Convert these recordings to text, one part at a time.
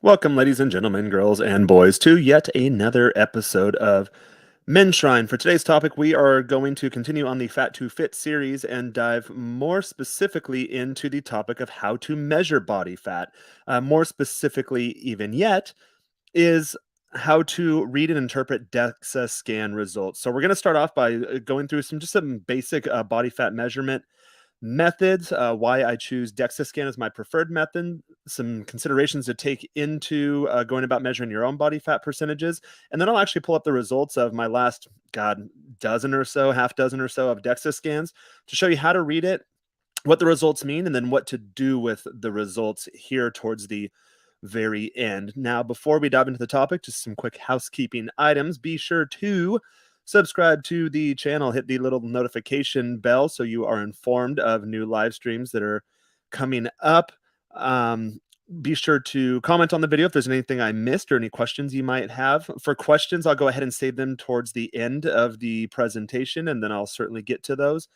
Welcome, ladies and gentlemen, girls and boys, to yet another episode of Menshrine. For today's topic, we are going to continue on the Fat to Fit series and dive more specifically into the topic of how to measure body fat. More specifically, even yet, is how to read and interpret DEXA scan results. So we're going to start off by going through some basic body fat measurement methods, why I choose DEXA scan as my preferred method, some considerations to take into going about measuring your own body fat percentages, and then I'll actually pull up the results of my last, dozen or so, half dozen or so of DEXA scans to show you how to read it, what the results mean, and then what to do with the results here towards the very end. Now, before we dive into the topic, just some quick housekeeping items. Be sure to subscribe to the channel, hit the little notification bell so you are informed of new live streams that are coming up. Um, be sure to comment on the video if there's anything I missed or any questions you might have. For questions, I'll go ahead and save them towards the end of the presentation, and then I'll certainly get to those.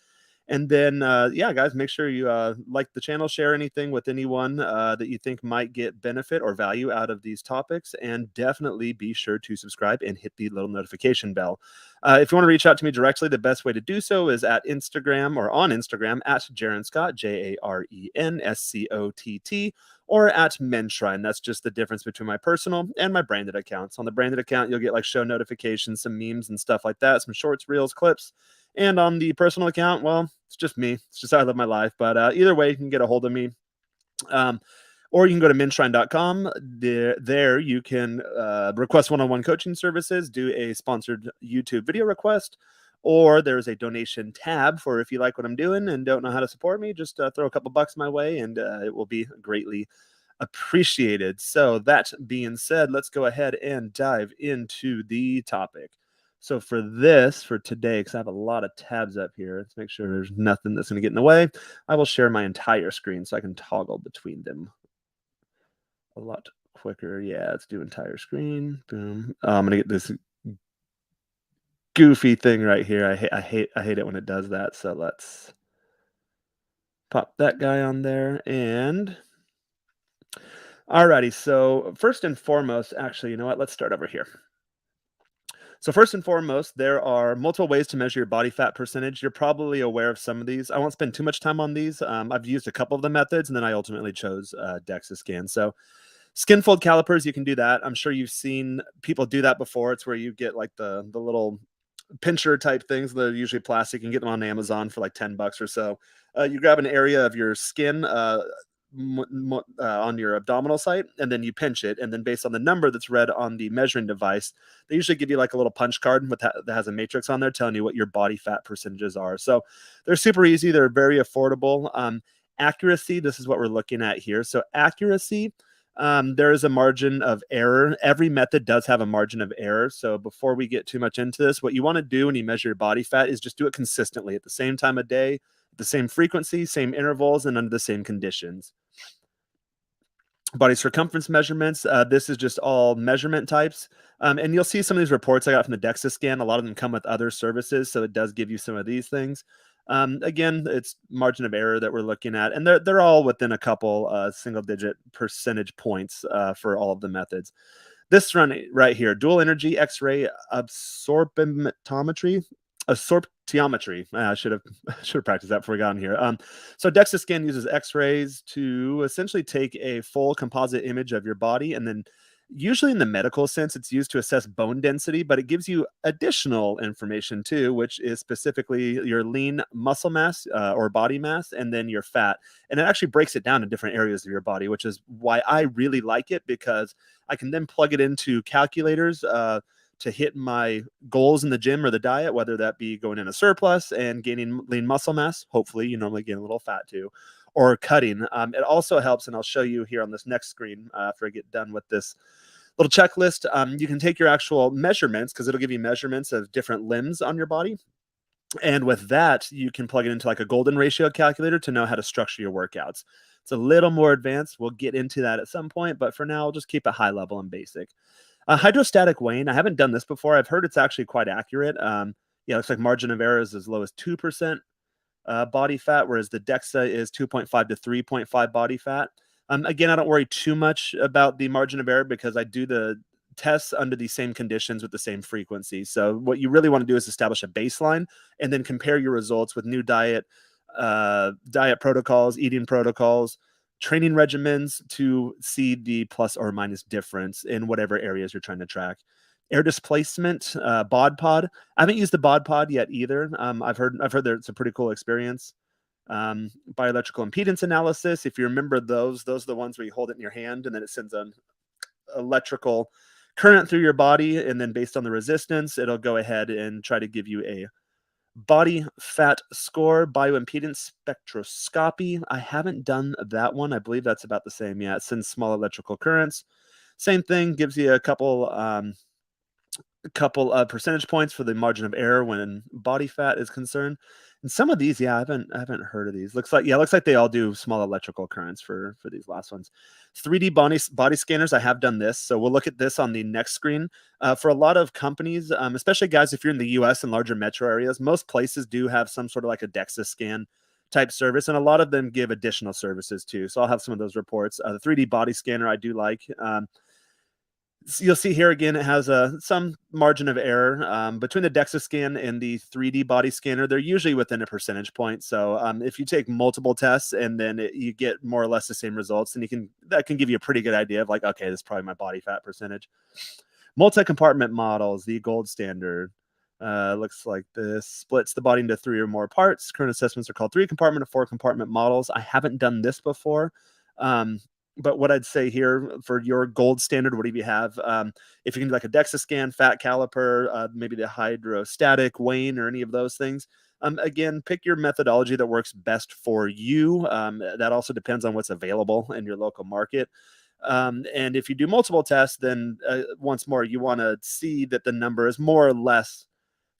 And then, yeah, guys, make sure you like the channel, share anything with anyone that you think might get benefit or value out of these topics, and definitely be sure to subscribe and hit the little notification bell. If you want to reach out to me directly, the best way to do so is at Instagram or on Instagram at Jaren Scott, JarenScott, or at Menshrine. That's just the difference between my personal and my branded accounts. On the branded account, you'll get like show notifications, some memes and stuff like that, some shorts, reels, clips. And on the personal account, well, it's just me. It's just how I live my life. But either way, you can get a hold of me. Or you can go to menshrine.com. There you can request one-on-one coaching services, do a sponsored YouTube video request, or there's a donation tab for if you like what I'm doing and don't know how to support me, just throw a couple bucks my way and it will be greatly appreciated. So that being said, let's go ahead and dive into the topic. So for today, because I have a lot of tabs up here, let's make sure there's nothing that's going to get in the way. I will share my entire screen so I can toggle between them a lot quicker. Yeah, let's do entire screen. Boom. I'm going to get this goofy thing right here. I hate it when it does that. So let's pop that guy on there. And alrighty. So first and foremost, actually, you know what? Let's start over here. So first and foremost, there are multiple ways to measure your body fat percentage. You're probably aware of some of these. I won't spend too much time on these. I've used a couple of the methods, and then I ultimately chose DEXA scan. So skin fold calipers, you can do that. I'm sure you've seen people do that before. It's where you get like the little pincher type things. They're usually plastic. You can get them on Amazon for like $10 or so. You grab an area of your skin on your abdominal site, and then you pinch it, and then based on the number that's read on the measuring device, they usually give you like a little punch card that has a matrix on there telling you what your body fat percentages are. So they're super easy. They're very affordable. Accuracy, this is what we're looking at here. So accuracy, there is a margin of error. Every method does have a margin of error. So before we get too much into this, what you want to do when you measure your body fat is just do it consistently at the same time of day, the same frequency, same intervals, and under the same conditions. Body circumference measurements. This is just all measurement types. And you'll see some of these reports I got from the Dexa scan. A lot of them come with other services, so it does give you some of these things. Again, it's margin of error that we're looking at, and they're all within a couple single-digit percentage points for all of the methods. This one right here, dual energy X-ray absorptiometry. I should have practiced that before we got in here. So DEXA scan uses X-rays to essentially take a full composite image of your body, and then usually in the medical sense, it's used to assess bone density, but it gives you additional information too, which is specifically your lean muscle mass or body mass, and then your fat. And it actually breaks it down to different areas of your body, which is why I really like it, because I can then plug it into calculators to hit my goals in the gym or the diet, whether that be going in a surplus and gaining lean muscle mass. Hopefully, you normally gain a little fat too, or cutting. It also helps, and I'll show you here on this next screen after I get done with this little checklist. You can take your actual measurements, because it'll give you measurements of different limbs on your body. And with that, you can plug it into like a golden ratio calculator to know how to structure your workouts. It's a little more advanced. We'll get into that at some point, but for now, I'll just keep it high level and basic. Hydrostatic weighing. I haven't done this before. I've heard it's actually quite accurate. Yeah, it looks like margin of error is as low as 2% body fat, whereas the DEXA is 2.5 to 3.5 body fat. Again, I don't worry too much about the margin of error because I do the tests under the same conditions with the same frequency. So what you really want to do is establish a baseline and then compare your results with new diet protocols, eating protocols, training regimens to see the plus or minus difference in whatever areas you're trying to track. Air displacement, bod pod. I haven't used the bod pod yet either. I've heard that it's a pretty cool experience. Bioelectrical impedance analysis. If you remember those are the ones where you hold it in your hand and then it sends an electrical current through your body, and then based on the resistance, it'll go ahead and try to give you a body fat score. Bioimpedance spectroscopy. I haven't done that one. I believe that's about the same. Yeah, it sends small electrical currents. Same thing, gives you a couple of percentage points for the margin of error when body fat is concerned. And some of these, yeah, I haven't heard of these. Looks like they all do small electrical currents for these last ones. 3D body scanners. I have done this, so we'll look at this on the next screen. For a lot of companies, especially guys, if you're in the U.S. and larger metro areas, most places do have some sort of like a Dexa scan type service, and a lot of them give additional services too. So I'll have some of those reports. The 3D body scanner I do like. So you'll see here again, it has some margin of error between the DEXA scan and the 3D body scanner. They're usually within a percentage point. So if you take multiple tests and then you get more or less the same results, and that can give you a pretty good idea of like, okay, this is probably my body fat percentage. Multi-compartment models, the gold standard. Looks like this splits the body into 3 or more parts. Current assessments are called 3-compartment or 4-compartment models. I haven't done this before. But what I'd say here for your gold standard, whatever you have, if you can do like a DEXA scan, fat caliper, maybe the hydrostatic weighing or any of those things, again, pick your methodology that works best for you. That also depends on what's available in your local market. And if you do multiple tests, then once more, you want to see that the number is more or less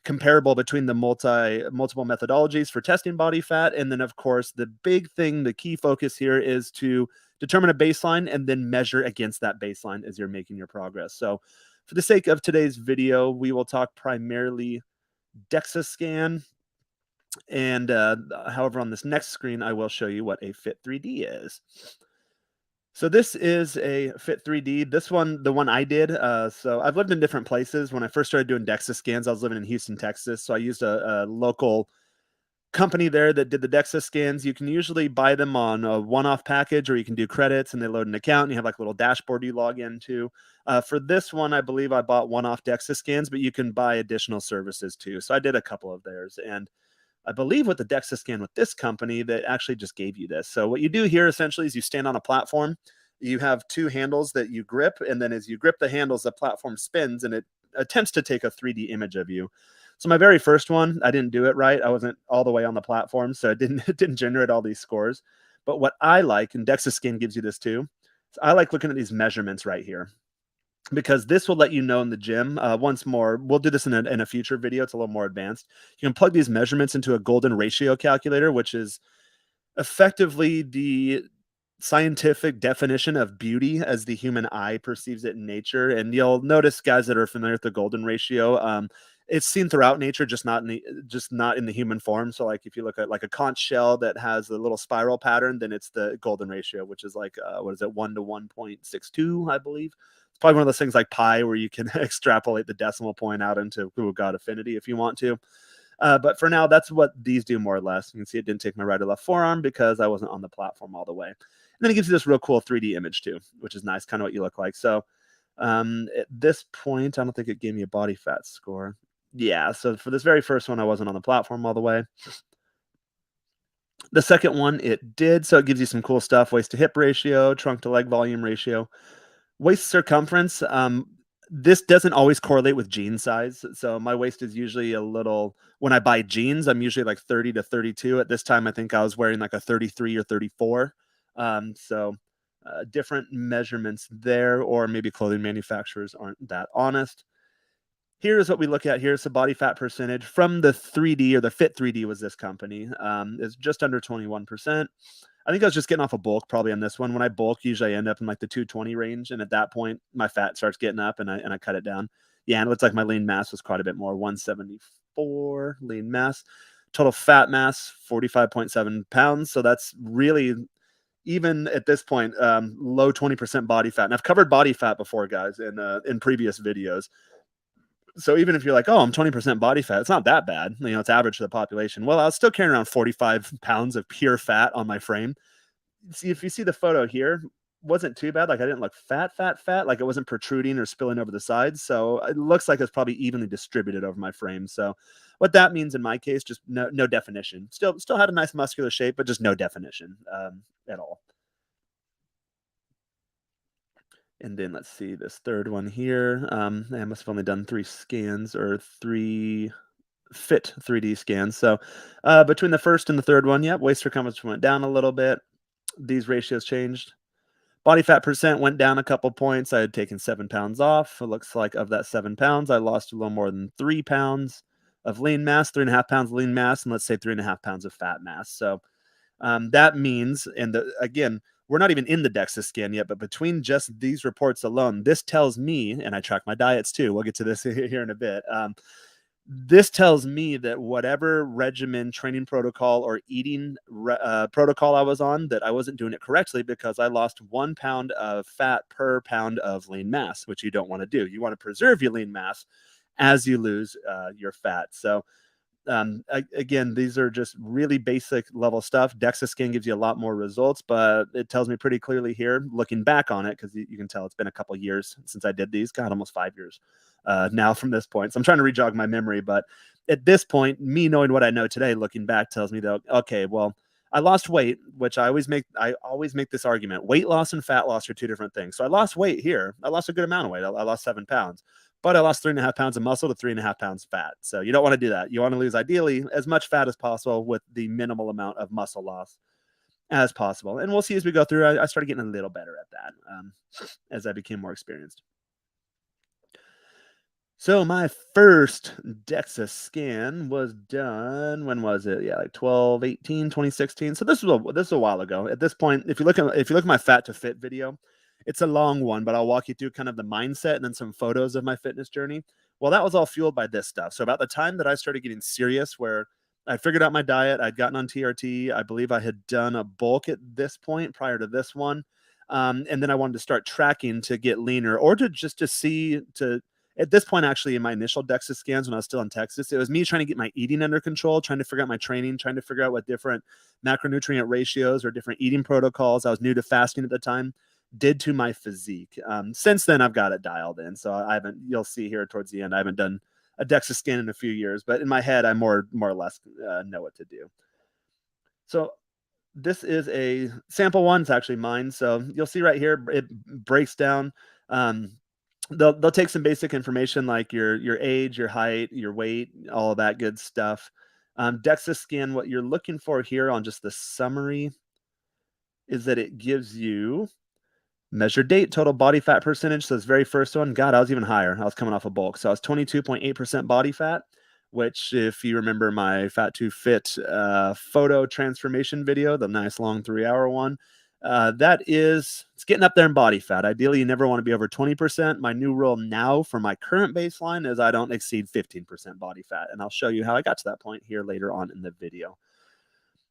comparable between the multiple methodologies for testing body fat. And then, of course, the big thing, the key focus here is to determine a baseline and then measure against that baseline as you're making your progress. So for the sake of today's video, we will talk primarily DEXA scan. And however, on this next screen, I will show you what a Fit3D is. So this is a Fit3D. This one, the one I did. So I've lived in different places. When I first started doing DEXA scans, I was living in Houston, Texas. So I used a local company there that did the DEXA scans. You can usually buy them on a one-off package, or you can do credits and they load an account and you have like a little dashboard you log into. For this one, I believe I bought one-off DEXA scans, but you can buy additional services too. So I did a couple of theirs. And I believe with the DEXA scan with this company, that actually just gave you this. So what you do here essentially is you stand on a platform. You have 2 handles that you grip, and then as you grip the handles, the platform spins and it attempts to take a 3D image of you. So my very first one, I didn't do it right. I wasn't all the way on the platform, so it didn't generate all these scores. But what I like, and DEXA scan gives you this too, so I like looking at these measurements right here, because this will let you know in the gym. Once more, we'll do this in a future video. It's a little more advanced. You can plug these measurements into a golden ratio calculator, which is effectively the scientific definition of beauty as the human eye perceives it in nature. And you'll notice, guys that are familiar with the golden ratio, it's seen throughout nature, just not in the human form. So like if you look at like a conch shell that has a little spiral pattern, then it's the golden ratio, which is like 1 to 1.62, I believe. It's probably one of those things like pi where you can extrapolate the decimal point out into God affinity if you want to. But for now, that's what these do more or less. You can see it didn't take my right or left forearm because I wasn't on the platform all the way. And then it gives you this real cool 3D image too, which is nice, kind of what you look like. So at this point, I don't think it gave me a body fat score. Yeah, so for this very first one, I wasn't on the platform all the way. The second one, it did. So it gives you some cool stuff: waist to hip ratio, trunk to leg volume ratio, waist circumference. This doesn't always correlate with jean size. So my waist is usually a little, when I buy jeans, I'm usually like 30 to 32. At this time, I think I was wearing like a 33 or 34. Different measurements there, or maybe clothing manufacturers aren't that honest. Here's what we look at. Here's the body fat percentage from the 3D, or the Fit3D was this company. It's just under 21%. I think I was just getting off a bulk probably on this one. When I bulk, usually I end up in like the 220 range. And at that point, my fat starts getting up and I cut it down. Yeah, and it looks like my lean mass was quite a bit more, 174 lean mass. Total fat mass, 45.7 pounds. So that's really even at this point, low 20% body fat. And I've covered body fat before, guys, in previous videos. So even if you're like, oh, I'm 20% body fat, it's not that bad. It's average to the population. Well, I was still carrying around 45 pounds of pure fat on my frame. See, if you see the photo here, wasn't too bad. Like I didn't look fat. Like it wasn't protruding or spilling over the sides. So it looks like it's probably evenly distributed over my frame. So what that means in my case, just no definition. Still had a nice muscular shape, but just no definition at all. And then let's see this third one here. I must have only done 3 scans or 3 fit 3D scans. So between the first and the third one, yep, waist circumference went down a little bit. These ratios changed. Body fat percent went down a couple points. I had taken 7 pounds off. It looks like of that 7 pounds, I lost a little more than 3 pounds of lean mass, 3.5 pounds lean mass, and let's say 3.5 pounds of fat mass. So that means, and again, we're not even in the Dexa scan yet, but between just these reports alone, this tells me, and I track my diets too. We'll get to this here in a bit. This tells me that whatever regimen, training protocol, or eating protocol I was on, that I wasn't doing it correctly because I lost 1 pound of fat per pound of lean mass, which you don't want to do. You want to preserve your lean mass as you lose your fat. So again, these are just really basic level stuff. Dexa scan gives you a lot more results, but it tells me pretty clearly here, looking back on it, because you can tell it's been a couple years since I did these. God, almost 5 years now from this point. So I'm trying to rejog my memory, but at this point, me knowing what I know today, looking back, tells me that okay, well, I lost weight, which I always make this argument. Weight loss and fat loss are 2 different things. So I lost weight here. I lost a good amount of weight. I lost 7 pounds. But I lost 3.5 pounds of muscle to 3.5 pounds of fat. So you don't want to do that. You want to lose ideally as much fat as possible with the minimal amount of muscle loss as possible. And we'll see as we go through. I started getting a little better at that as I became more experienced. So my first DEXA scan was done, when was it? Yeah, like 2016. So this was a while ago. At this point, if you look at my fat to fit video, it's a long one, but I'll walk you through kind of the mindset and then some photos of my fitness journey. Well, that was all fueled by this stuff. So about the time that I started getting serious, where I figured out my diet, I'd gotten on TRT. I believe I had done a bulk at this point prior to this one. And then I wanted to start tracking to get leaner, or to see at this point, actually, in my initial DEXA scans when I was still in Texas, it was me trying to get my eating under control, trying to figure out my training, trying to figure out what different macronutrient ratios or different eating protocols, I was new to fasting at the time, did to my physique. Since then, I've got it dialed in. So you'll see here towards the end, I haven't done a DEXA scan in a few years, but in my head, I more or less know what to do. So this is a sample one. It's actually mine. So you'll see right here, it breaks down. They'll take some basic information like your age, your height, your weight, all of that good stuff. DEXA scan, what you're looking for here on just the summary is that it gives you measured date, total body fat percentage. So this very first one, God, I was even higher. I was coming off a bulk. So I was 22.8% body fat, which, if you remember my Fat to Fit photo transformation video, the nice long 3-hour one, it's getting up there in body fat. Ideally, you never want to be over 20%. My new rule now for my current baseline is I don't exceed 15% body fat. And I'll show you how I got to that point here later on in the video.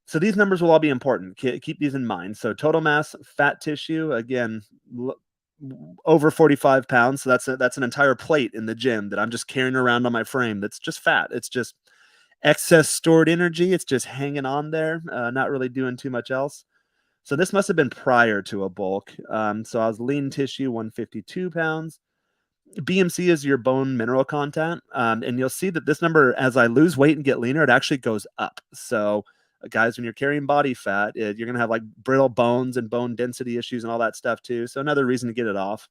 So these numbers will all be important. Keep these in mind. So total mass, fat tissue, again, over 45 pounds. So that's an entire plate in the gym that I'm just carrying around on my frame. That's just fat. It's just excess stored energy. It's just hanging on there, not really doing too much else. So this must have been prior to a bulk. So I was lean tissue, 152 pounds. BMC is your bone mineral content. And you'll see that this number, as I lose weight and get leaner, it actually goes up. So guys, when you're carrying body fat, you're going to have like brittle bones and bone density issues and all that stuff too. So another reason to get it off.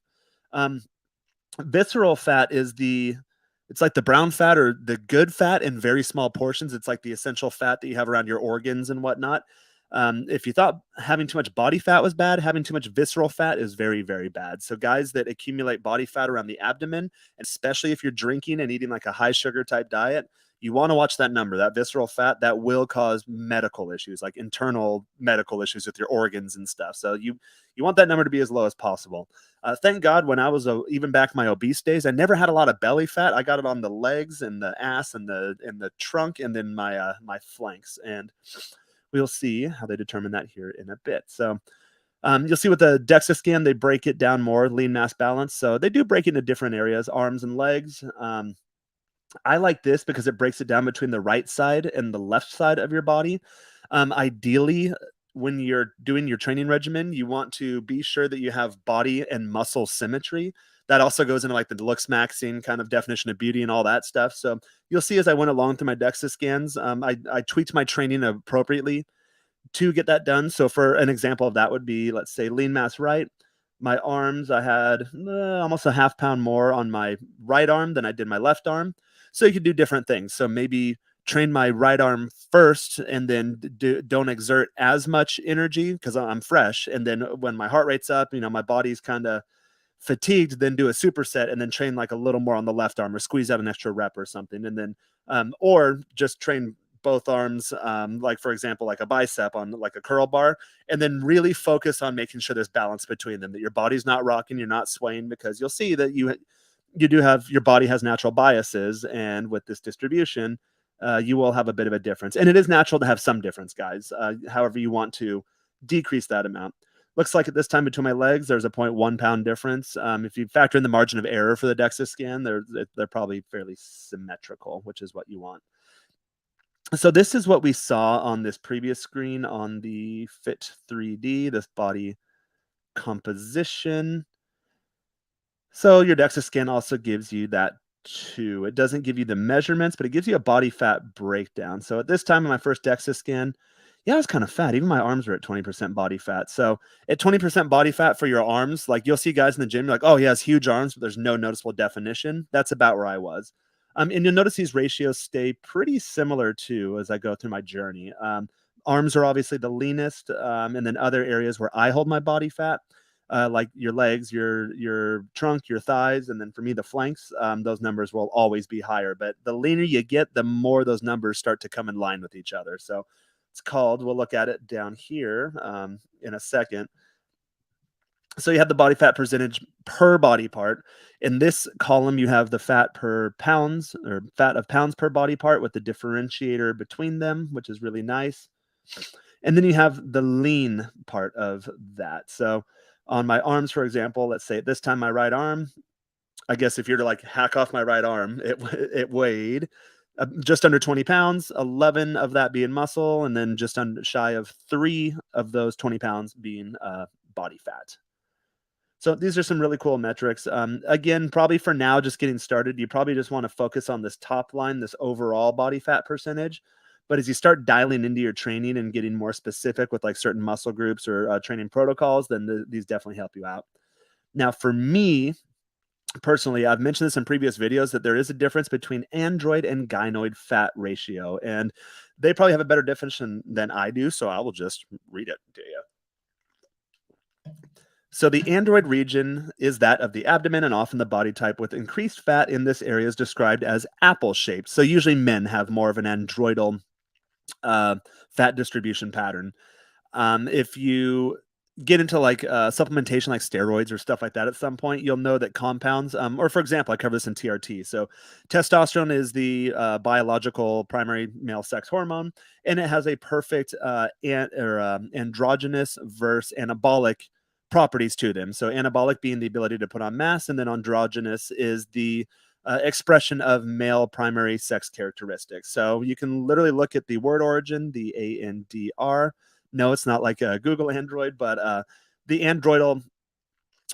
Visceral fat it's like the brown fat or the good fat in very small portions. It's like the essential fat that you have around your organs and whatnot. If you thought having too much body fat was bad, having too much visceral fat is very, very bad. So guys that accumulate body fat around the abdomen, especially if you're drinking and eating like a high sugar type diet, you want to watch that number, that visceral fat. That will cause medical issues, like internal medical issues with your organs and stuff. So you want that number to be as low as possible. Thank God, when I was even back my obese days, I never had a lot of belly fat. I got it on the legs and the ass and the trunk and then my flanks. And we'll see how they determine that here in a bit. So You'll see with the Dexa scan, they break it down more, lean mass balance. So they do break it into different areas, arms and legs. I like this because it breaks it down between the right side and the left side of your body. Ideally, when you're doing your training regimen, you want to be sure that you have body and muscle symmetry. That also goes into like the looks maxing kind of definition of beauty and all that stuff. So you'll see as I went along through my DEXA scans, I tweaked my training appropriately to get that done. So for an example of that would be, let's say, lean mass right. My arms, I had almost a half pound more on my right arm than I did my left arm. So you could do different things. So maybe train my right arm first and then don't exert as much energy because I'm fresh. And then when my heart rate's up, my body's kind of fatigued, then do a superset and then train like a little more on the left arm or squeeze out an extra rep or something. And then, or just train both arms, like for example, like a bicep on like a curl bar, and then really focus on making sure there's balance between them, that your body's not rocking, you're not swaying, because you'll see that you do have, your body has natural biases, and with this distribution, you will have a bit of a difference. And it is natural to have some difference, guys. However, you want to decrease that amount. Looks like at this time between my legs, there's a 0.1 pound difference. If you factor in the margin of error for the DEXA scan, they're probably fairly symmetrical, which is what you want. So this is what we saw on this previous screen on the Fit 3D, this body composition. So your DEXA scan also gives you that too. It doesn't give you the measurements, but it gives you a body fat breakdown. So at this time in my first DEXA scan, yeah, I was kind of fat. Even my arms were at 20% body fat. So at 20% body fat for your arms, like you'll see guys in the gym, you're like, oh, he has huge arms, but there's no noticeable definition. That's about where I was. And you'll notice these ratios stay pretty similar too as I go through my journey. Arms are obviously the leanest, and then other areas where I hold my body fat, like your legs, your trunk, your thighs, and then for me the flanks, those numbers will always be higher. But the leaner you get, the more those numbers start to come in line with each other. So it's called, we'll look at it down here in a second. So you have the body fat percentage per body part. In this column, you have the fat per pounds, or fat of pounds per body part, with the differentiator between them, which is really nice. And then you have the lean part of that. So on my arms, for example, let's say at this time, my right arm, I guess if you're to like hack off my right arm, it weighed just under 20 pounds, 11 of that being muscle, and then just shy of 3 of those 20 pounds being body fat. So these are some really cool metrics. Again, probably for now, just getting started, you probably just want to focus on this top line, this overall body fat percentage. But as you start dialing into your training and getting more specific with like certain muscle groups or training protocols, then these definitely help you out. Now, for me, personally, I've mentioned this in previous videos that there is a difference between android and gynoid fat ratio, and they probably have a better definition than I do, so I will just read it to you. So the android region is that of the abdomen and often the body type with increased fat in this area is described as apple-shaped. So usually men have more of an androidal fat distribution pattern. If you get into like supplementation like steroids or stuff like that at some point, you'll know that compounds, or for example, I cover this in TRT. So testosterone is the biological primary male sex hormone, and it has a perfect androgynous versus anabolic properties to them. So anabolic being the ability to put on mass, and then androgynous is the expression of male primary sex characteristics. So you can literally look at the word origin, the ANDR. No, it's not like a Google Android, but the androidal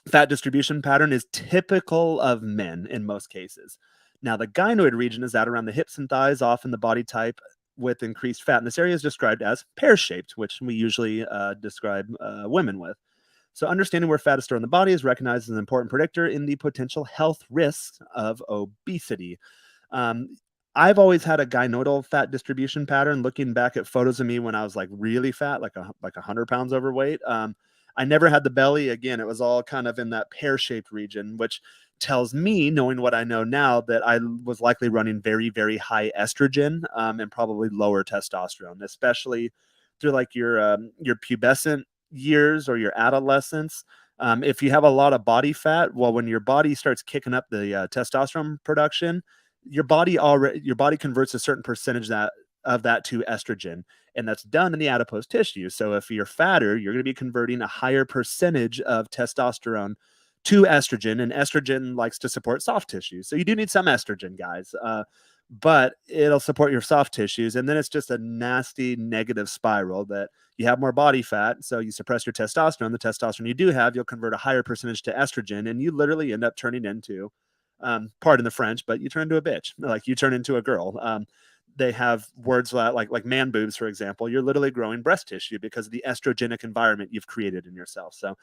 fat distribution pattern is typical of men in most cases. Now, the gynoid region is that around the hips and thighs, often the body type with increased fat. And this area is described as pear-shaped, which we usually describe women with. So understanding where fat is stored in the body is recognized as an important predictor in the potential health risks of obesity. I've always had a gynoidal fat distribution pattern. Looking back at photos of me when I was like really fat, like 100 pounds overweight, I never had the belly. Again, it was all kind of in that pear-shaped region, which tells me, knowing what I know now, that I was likely running very, very high estrogen and probably lower testosterone, especially through like your pubescent years or your adolescence. If you have a lot of body fat, well, when your body starts kicking up the testosterone production, your body converts a certain percentage of that to estrogen, and that's done in the adipose tissue. So if you're fatter, you're going to be converting a higher percentage of testosterone to estrogen, and estrogen likes to support soft tissue. So you do need some estrogen, guys. But it'll support your soft tissues, and then it's just a nasty negative spiral that you have more body fat, so you suppress your testosterone. The testosterone you do have, you'll convert a higher percentage to estrogen, and you literally end up turning into, pardon the French, but you turn into a bitch. Like, you turn into a girl. They have words like man boobs, for example. You're literally growing breast tissue because of the estrogenic environment you've created in yourself. So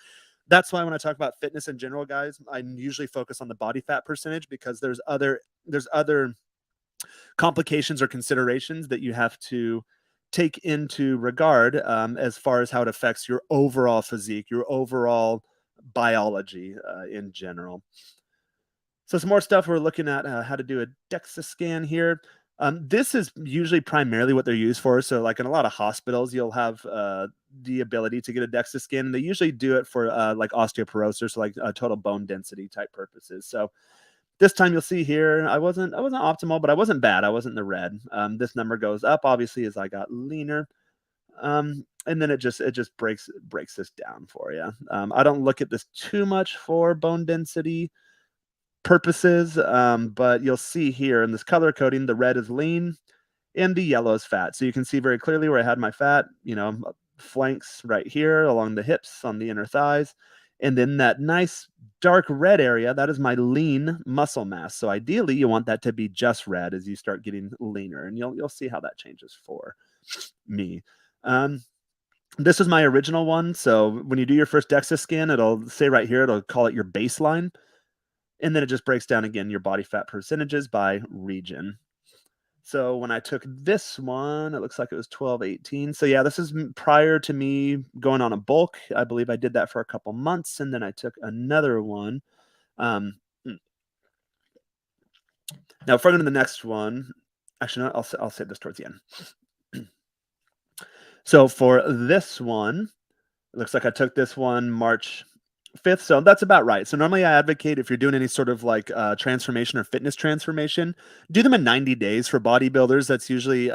that's why when I talk about fitness in general, guys, I usually focus on the body fat percentage, because there's other complications or considerations that you have to take into regard, as far as how it affects your overall physique, your overall biology in general. So some more stuff. We're looking at how to do a DEXA scan here. This is usually primarily what they're used for. So like in a lot of hospitals, you'll have the ability to get a DEXA scan. And they usually do it for like osteoporosis, so like total bone density type purposes. So this time you'll see here, I wasn't optimal, but I wasn't bad. I wasn't in the red. This number goes up obviously as I got leaner. And then it just breaks this down for you. I don't look at this too much for bone density purposes, but you'll see here in this color coding, the red is lean and the yellow is fat. So you can see very clearly where I had my fat, flanks right here along the hips, on the inner thighs. And then that nice dark red area, that is my lean muscle mass. So ideally you want that to be just red as you start getting leaner, and you'll see how that changes for me. This is my original one. So when you do your first DEXA scan, it'll say right here, it'll call it your baseline. And then it just breaks down again your body fat percentages by region. So when I took this one, it looks like it was 1218. So yeah, this is prior to me going on a bulk. I believe I did that for a couple months, and then I took another one. Now, if we're going to the next one, actually, no, I'll save this towards the end. So for this one, it looks like I took this one March 5th. So that's about right. So normally I advocate, if you're doing any sort of like transformation or fitness transformation, do them in 90 days. For bodybuilders, that's usually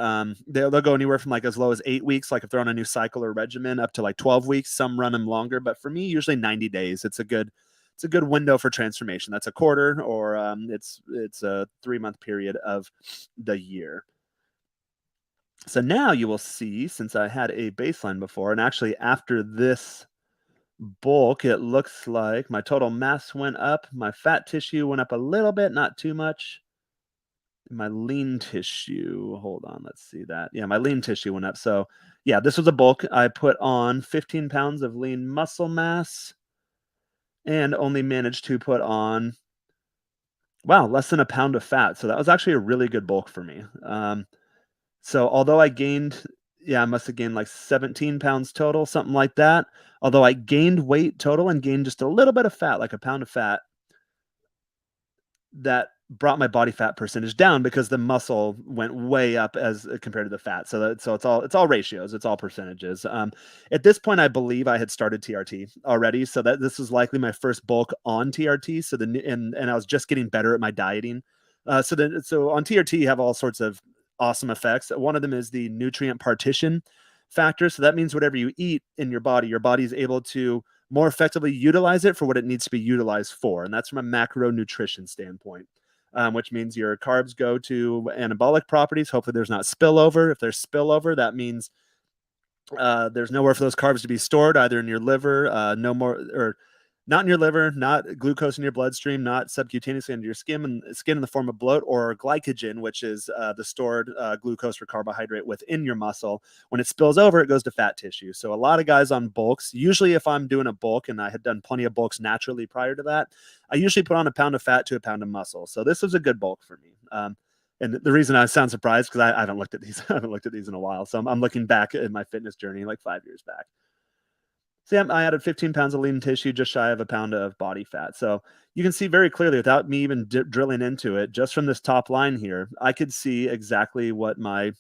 they'll go anywhere from like as low as 8 weeks, like if they're on a new cycle or regimen, up to like 12 weeks. Some run them longer, but for me, usually 90 days. It's a good window for transformation. That's a quarter, or it's a 3-month period of the year. So now you will see, since I had a baseline before, and actually after this bulk, it looks like my total mass went up. My fat tissue went up a little bit, not too much. My lean tissue, hold on, let's see that. Yeah, my lean tissue went up. So yeah, this was a bulk. I put on 15 pounds of lean muscle mass and only managed to put on, wow, less than a pound of fat. So that was actually a really good bulk for me. So although I gained, I must have gained like 17 pounds total, something like that. Although I gained weight total and gained just a little bit of fat, like a pound of fat, that brought my body fat percentage down because the muscle went way up as compared to the fat. So it's all ratios, it's all percentages. At this point, I believe I had started TRT already, so that this was likely my first bulk on TRT. So and I was just getting better at my dieting. So on TRT, you have all sorts of awesome effects. One of them is the nutrient partition factor. So that means whatever you eat in your body is able to more effectively utilize it for what it needs to be utilized for. And that's from a macronutrition standpoint, which means your carbs go to anabolic properties. Hopefully there's not spillover. If there's spillover, that means there's nowhere for those carbs to be stored, either in your liver, not in your liver, not glucose in your bloodstream, not subcutaneously under your skin in the form of bloat, or glycogen, which is the stored glucose or carbohydrate within your muscle. When it spills over, it goes to fat tissue. So a lot of guys on bulks, usually if I'm doing a bulk, and I had done plenty of bulks naturally prior to that, I usually put on a pound of fat to a pound of muscle. So this was a good bulk for me. And the reason I sound surprised, because I haven't looked at these. I haven't looked at these in a while. So I'm looking back at my fitness journey like 5 years back. So yeah, I added 15 pounds of lean tissue, just shy of a pound of body fat. So you can see very clearly, without me even drilling into it, just from this top line here, I could see exactly what my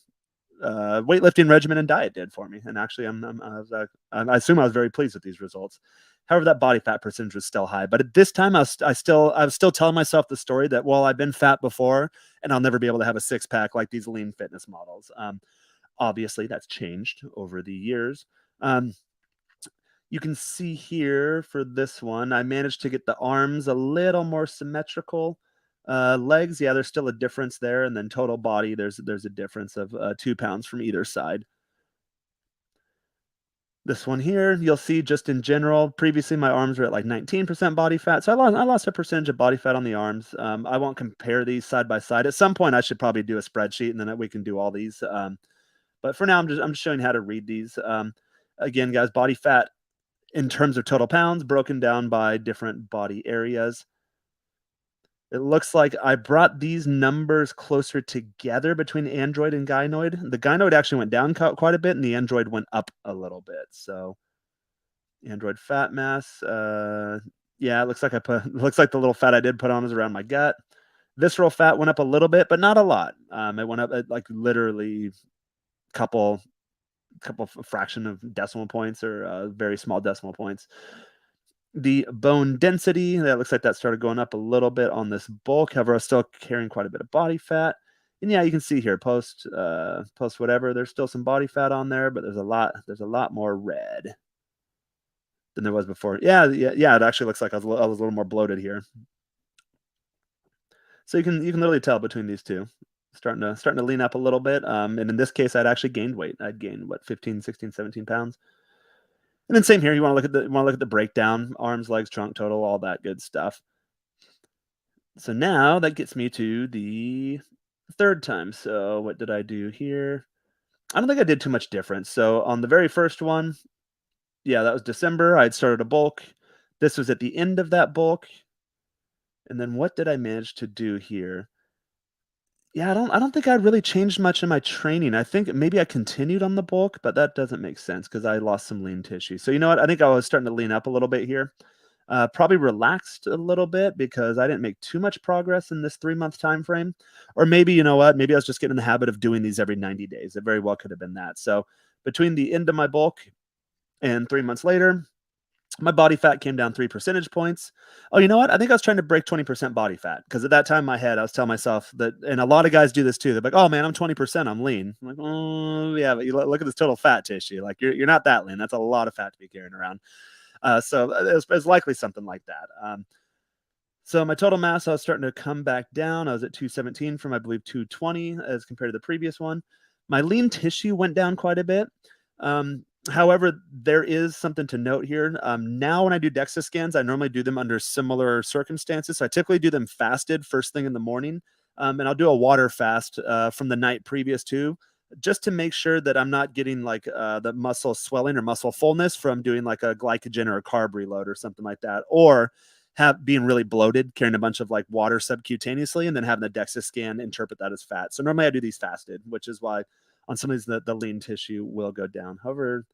weightlifting regimen and diet did for me. And actually, I assume I was very pleased with these results. However, that body fat percentage was still high. But at this time, I was still telling myself the story that, well, I've been fat before, and I'll never be able to have a six pack like these lean fitness models. Obviously, that's changed over the years. You can see here for this one, I managed to get the arms a little more symmetrical. Legs, yeah, there's still a difference there, and then total body, there's a difference of 2 pounds from either side. This one here, you'll see just in general, previously my arms were at like 19% body fat. So I lost a percentage of body fat on the arms. I won't compare these side by side. At some point, I should probably do a spreadsheet and then we can do all these. But for now, I'm just showing how to read these. Again, guys, body fat in terms of total pounds broken down by different body areas. It looks like I brought these numbers closer together between android and gynoid. The gynoid actually went down quite a bit, and the android went up a little bit. So android fat mass, yeah, it looks like looks like the little fat I did put on is around my gut. Visceral fat went up a little bit, but not a lot. It went up at like literally couple fraction of decimal points or very small decimal points. The bone density, that looks like that started going up a little bit on this bulk. However, I was still carrying quite a bit of body fat. And yeah, you can see here post whatever, there's still some body fat on there, but there's a lot more red than there was before. Yeah, it actually looks like I was a little more bloated here. So you can literally tell between these two. Starting to lean up a little bit. And in this case, I'd actually gained weight. I'd gained what, 15, 16, 17 pounds. And then same here, you want to look at the breakdown, arms, legs, trunk, total, all that good stuff. So now that gets me to the third time. So what did I do here? I don't think I did too much difference. So on the very first one, yeah, that was December. I'd started a bulk. This was at the end of that bulk. And then what did I manage to do here? Yeah, I don't think I really changed much in my training. I think maybe I continued on the bulk, but that doesn't make sense because I lost some lean tissue. So you know what? I think I was starting to lean up a little bit here. Probably relaxed a little bit because I didn't make too much progress in this 3-month time frame. Or maybe, you know what? Maybe I was just getting in the habit of doing these every 90 days. It very well could have been that. So between the end of my bulk and 3 months later, my body fat came down 3 percentage points. Oh, you know what? I think I was trying to break 20% body fat because at that time in my head, I was telling myself that, and a lot of guys do this too. They're like, oh man, I'm 20%, I'm lean. I'm like, oh yeah, but you look at this total fat tissue. Like you're not that lean. That's a lot of fat to be carrying around. So it was likely something like that. So my total mass, I was starting to come back down. I was at 217 from, I believe, 220 as compared to the previous one. My lean tissue went down quite a bit. However, there is something to note here. Now when I do Dexa scans, I normally do them under similar circumstances. So I typically do them fasted first thing in the morning. And I'll do a water fast from the night previous to, just to make sure that I'm not getting like the muscle swelling or muscle fullness from doing like a glycogen or a carb reload or something like that. Or being really bloated, carrying a bunch of like water subcutaneously, and then having the DEXA scan interpret that as fat. So normally I do these fasted, which is why on some of these the lean tissue will go down. However,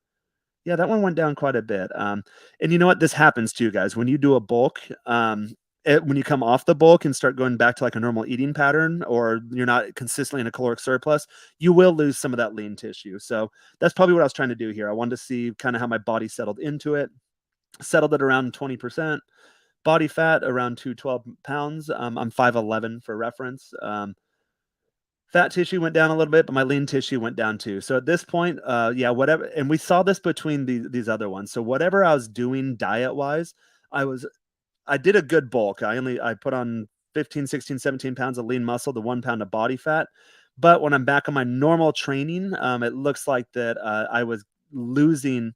yeah, that one went down quite a bit. And you know what? This happens to you guys when you do a bulk. When you come off the bulk and start going back to like a normal eating pattern, or you're not consistently in a caloric surplus, you will lose some of that lean tissue. So that's probably what I was trying to do here. I wanted to see kind of how my body settled into it. Settled at around 20%. Body fat around 212 pounds. I'm 5'11" for reference. Fat tissue went down a little bit, but my lean tissue went down too. So at this point, yeah, whatever. And we saw this between these other ones. So whatever I was doing diet wise, I did a good bulk. I put on 15, 16, 17 pounds of lean muscle to 1 pound of body fat. But when I'm back on my normal training, it looks like that I was losing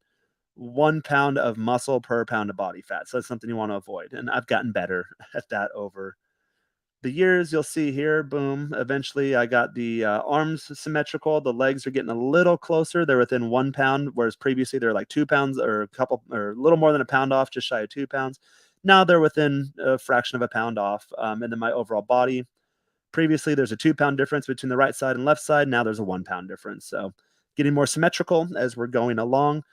1 pound of muscle per pound of body fat. So that's something you want to avoid. And I've gotten better at that over the years. You'll see here, boom, eventually I got the arms symmetrical. The legs are getting a little closer. They're within 1 pound, whereas previously they're like 2 pounds or a little more than a pound off, just shy of 2 pounds. Now they're within a fraction of a pound off. And then my overall body, previously there's a 2 pound difference between the right side and left side. Now there's a 1 pound difference. So getting more symmetrical as we're going along.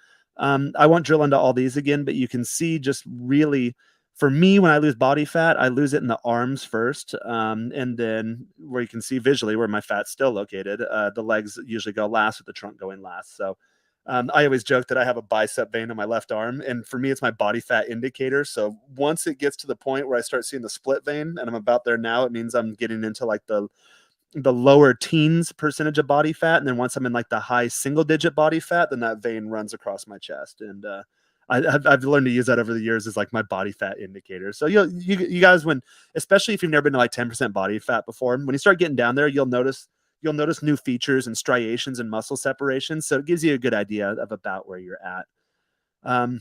I won't drill into all these again, but you can see just really, for me, when I lose body fat, I lose it in the arms first. And then where you can see visually where my fat's still located, the legs usually go last with the trunk going last. So I always joke that I have a bicep vein on my left arm, and for me, it's my body fat indicator. So once it gets to the point where I start seeing the split vein, and I'm about there now, it means I'm getting into like the lower teens percentage of body fat, and then once I'm in like the high single digit body fat, then that vein runs across my chest, and I've learned to use that over the years as like my body fat indicator. So you guys, when especially if you've never been to like 10% body fat before, when you start getting down there, you'll notice new features and striations and muscle separations. So it gives you a good idea of about where you're at. Um,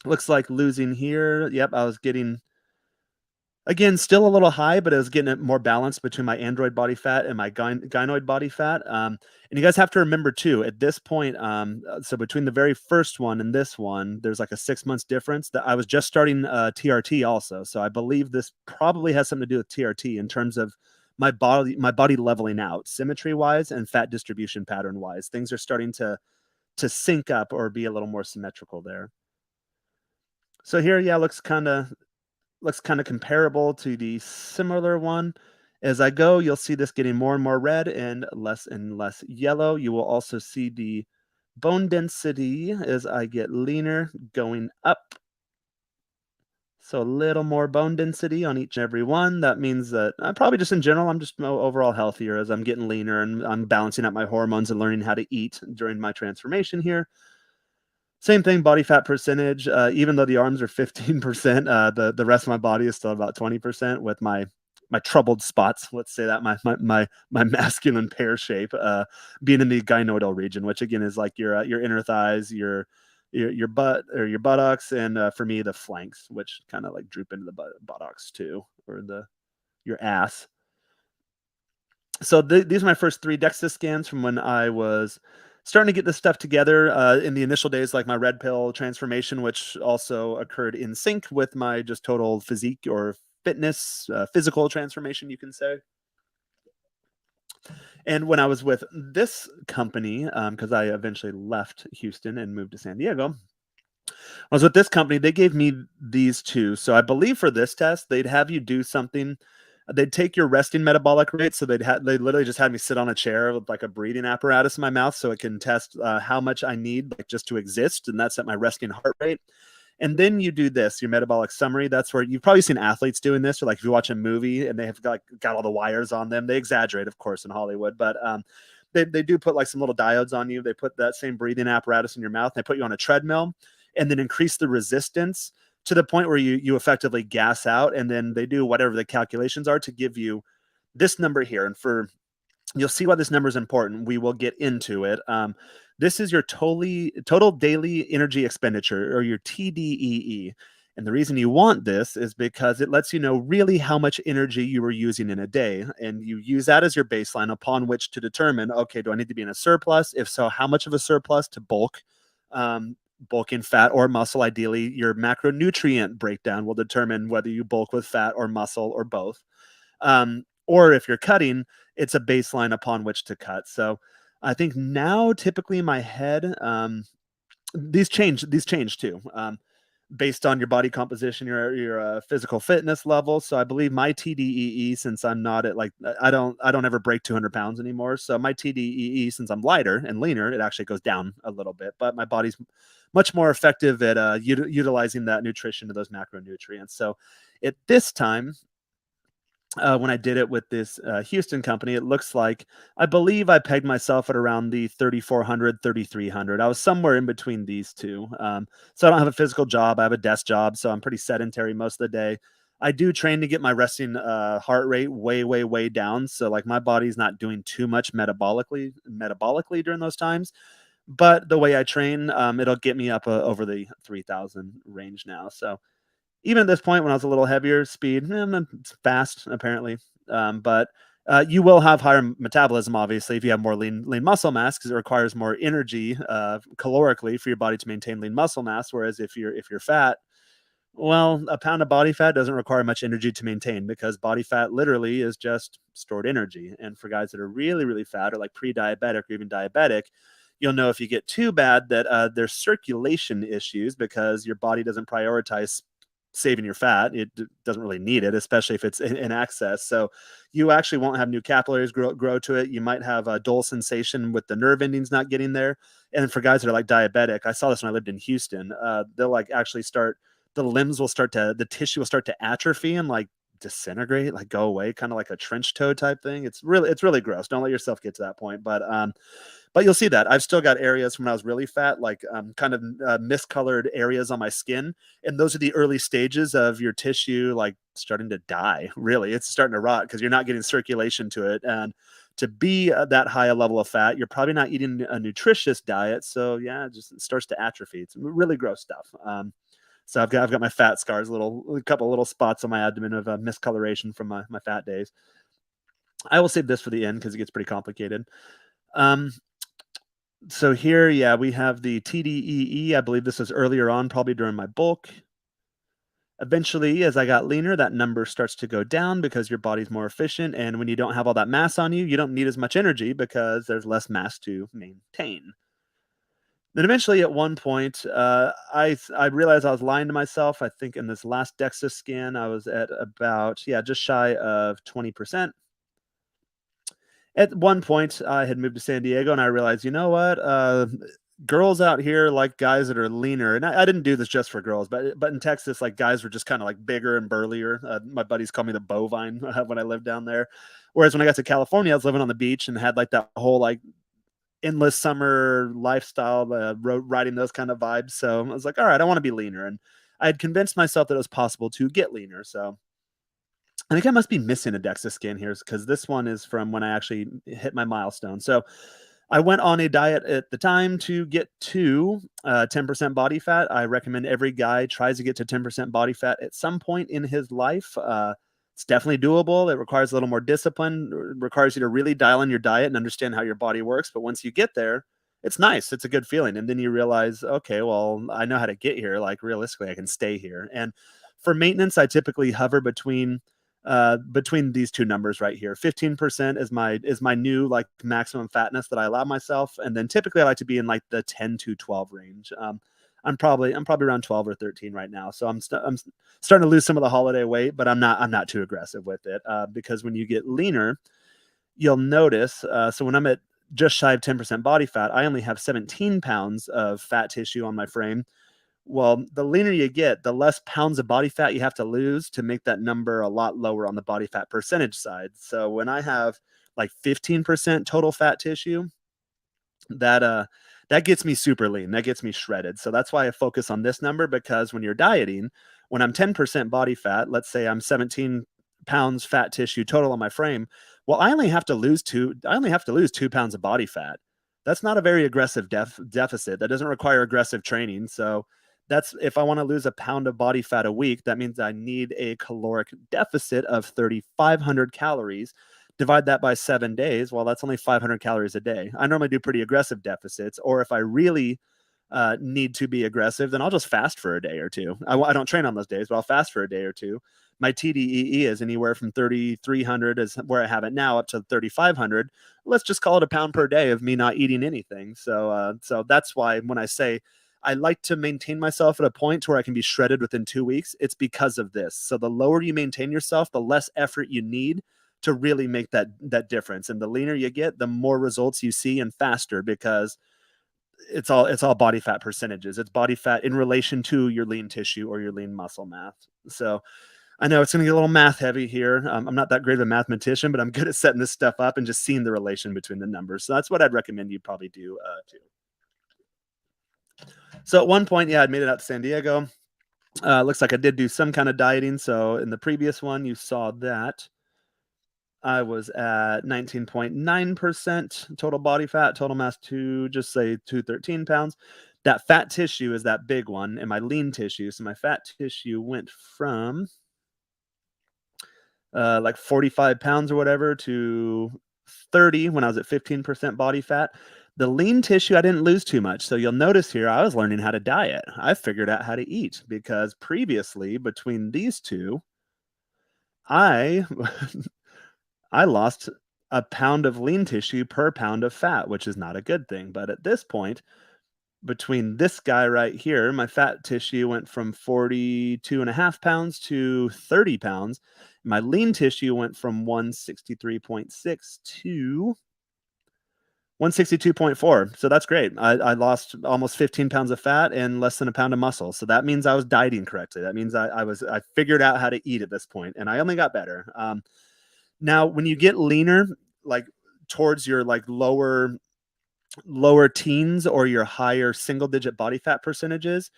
Looks like losing here. Yep, I was getting, again, still a little high, but I was getting it more balanced between my android body fat and my gynoid body fat. And you guys have to remember too, at this point, so between the very first one and this one, there's like a 6 months difference. That I was just starting TRT also. So I believe this probably has something to do with TRT in terms of my body leveling out, symmetry wise and fat distribution pattern wise. Things are starting to sync up or be a little more symmetrical there. So here, yeah, looks kind of comparable to the similar one. As I go, you'll see this getting more and more red and less yellow. You will also see the bone density as I get leaner going up. So a little more bone density on each and every one. That means that probably just in general, I'm just overall healthier as I'm getting leaner and I'm balancing out my hormones and learning how to eat during my transformation here. Same thing, body fat percentage. Even though the arms are 15%, the rest of my body is still about 20% with my troubled spots. Let's say that my masculine pear shape being in the gynoidal region, which again is like your inner thighs, your butt or your buttocks, and for me the flanks, which kind of like droop into the buttocks too, or your ass. So these are my first 3 DEXA scans from when I was starting to get this stuff together in the initial days, like my red pill transformation, which also occurred in sync with my just total physique or fitness, physical transformation, you can say. And when I was with this company, because I eventually left Houston and moved to San Diego, I was with this company. They gave me these two. So I believe for this test, they'd have you do something. They'd take your resting metabolic rate. So they literally just had me sit on a chair with like a breathing apparatus in my mouth, so it can test how much I need like just to exist, and that's at my resting heart rate. And then you do this, your metabolic summary. That's where you've probably seen athletes doing this, or like if you watch a movie and they have got all the wires on them. They exaggerate, of course, in Hollywood, but they do put like some little diodes on you. They put that same breathing apparatus in your mouth. They put you on a treadmill and then increase the resistance to the point where you effectively gas out. And then they do whatever the calculations are to give you this number here. And you'll see why this number is important. We will get into it. This is your total daily energy expenditure, or your TDEE. And the reason you want this is because it lets you know really how much energy you were using in a day. And you use that as your baseline upon which to determine, okay, do I need to be in a surplus? If so, how much of a surplus to bulk? Bulk in fat or muscle. Ideally, your macronutrient breakdown will determine whether you bulk with fat or muscle or both. Or if you're cutting, it's a baseline upon which to cut. So I think now typically in my head, these change too. Based on your body composition, your physical fitness level. So I believe my TDEE, since I'm not at like I don't ever break 200 pounds anymore. So my TDEE, since I'm lighter and leaner, it actually goes down a little bit. But my body's much more effective at utilizing that nutrition to those macronutrients. So at this time, when I did it with this Houston company, it looks like I believe I pegged myself at around the 3,400, 3,300. I was somewhere in between these two. So I don't have a physical job. I have a desk job, so I'm pretty sedentary most of the day. I do train to get my resting heart rate way, way, way down. So like my body's not doing too much metabolically during those times. But the way I train, it'll get me up over the 3,000 range now. So even at this point, when I was a little heavier, speed, fast apparently, but you will have higher metabolism, obviously, if you have more lean muscle mass, because it requires more energy calorically for your body to maintain lean muscle mass. Whereas if you're fat, well, a pound of body fat doesn't require much energy to maintain, because body fat literally is just stored energy. And for guys that are really, really fat, or like pre-diabetic or even diabetic, you'll know if you get too bad that there's circulation issues because your body doesn't prioritize saving your fat. It doesn't really need it, especially if it's in excess. So you actually won't have new capillaries grow to it. You might have a dull sensation with the nerve endings not getting there. And for guys that are like diabetic, I saw this when I lived in Houston. They'll like actually start, the limbs will start to, the tissue will start to atrophy and like disintegrate, like go away, kind of like a trench toe type thing. It's really gross. Don't let yourself get to that point. But you'll see that I've still got areas from when I was really fat, like kind of miscolored areas on my skin. And those are the early stages of your tissue, like starting to die. Really, it's starting to rot because you're not getting circulation to it. And to be that high a level of fat, you're probably not eating a nutritious diet. So yeah, it just starts to atrophy. It's really gross stuff. So I've got my fat scars, a couple little spots on my abdomen of miscoloration from my fat days. I will save this for the end because it gets pretty complicated. Um, so here, yeah, we have the TDEE. I believe this was earlier on, probably during my bulk. Eventually, as I got leaner, that number starts to go down because your body's more efficient. And when you don't have all that mass on you, you don't need as much energy because there's less mass to maintain. Then eventually, at one point, I realized I was lying to myself. I think in this last Dexa scan, I was at about, yeah, just shy of 20%. At one point, I had moved to San Diego, and I realized, you know what? Girls out here like guys that are leaner, and I didn't do this just for girls, but in Texas, like guys were just kind of like bigger and burlier. My buddies called me the bovine when I lived down there. Whereas when I got to California, I was living on the beach and had like that whole like endless summer lifestyle, riding those kind of vibes. So I was like, all right, I want to be leaner, and I had convinced myself that it was possible to get leaner. So I think I must be missing a DEXA scan here because this one is from when I actually hit my milestone. So I went on a diet at the time to get to 10% body fat. I recommend every guy tries to get to 10% body fat at some point in his life. It's definitely doable. It requires a little more discipline. It requires you to really dial in your diet and understand how your body works. But once you get there, it's nice. It's a good feeling. And then you realize, okay, well, I know how to get here. Like realistically, I can stay here. And for maintenance, I typically hover between these two numbers right here. 15% is my new like maximum fatness that I allow myself, and then typically I like to be in like the 10 to 12 range. I'm probably around 12 or 13 right now, so I'm starting to lose some of the holiday weight, but I'm not too aggressive with it because when you get leaner, you'll notice. So when I'm at just shy of 10% body fat, I only have 17 pounds of fat tissue on my frame. Well, the leaner you get, the less pounds of body fat you have to lose to make that number a lot lower on the body fat percentage side. So when I have like 15% total fat tissue, that that gets me super lean. That gets me shredded. So that's why I focus on this number, because when you're dieting, when I'm 10% body fat, let's say I'm 17 pounds fat tissue total on my frame, well, I only have to lose 2 pounds of body fat. That's not a very aggressive deficit. That doesn't require aggressive training. So that's, if I want to lose a pound of body fat a week, that means I need a caloric deficit of 3,500 calories. Divide that by 7 days. Well, that's only 500 calories a day. I normally do pretty aggressive deficits, or if I really need to be aggressive, then I'll just fast for a day or two. I don't train on those days, but I'll fast for a day or two. My TDEE is anywhere from 3,300 is where I have it now up to 3,500. Let's just call it a pound per day of me not eating anything. So that's why when I say I like to maintain myself at a point where I can be shredded within 2 weeks, it's because of this. So the lower you maintain yourself, the less effort you need to really make that difference. And the leaner you get, the more results you see and faster, because it's all body fat percentages. It's body fat in relation to your lean tissue or your lean muscle mass. So I know it's going to get a little math heavy here. I'm not that great of a mathematician, but I'm good at setting this stuff up and just seeing the relation between the numbers. So that's what I'd recommend you probably do too. So at one point, yeah, I'd made it out to San Diego. Looks like I did do some kind of dieting. So in the previous one, you saw that I was at 19.9% total body fat, total mass to just say 213 pounds. That fat tissue is that big one, and my lean tissue. So my fat tissue went from like 45 pounds or whatever to 30 when I was at 15% body fat. The lean tissue, I didn't lose too much. So you'll notice here, I was learning how to diet. I figured out how to eat, because previously between these two, I I lost a pound of lean tissue per pound of fat, which is not a good thing. But at this point, between this guy right here, my fat tissue went from 42.5 pounds to 30 pounds. My lean tissue went from 163.6 to 162.4. So that's great. I lost almost 15 pounds of fat and less than a pound of muscle. So that means I was dieting correctly. That means I figured out how to eat at this point, and I only got better. Now, when you get leaner, like towards your like lower teens or your higher single digit body fat percentages,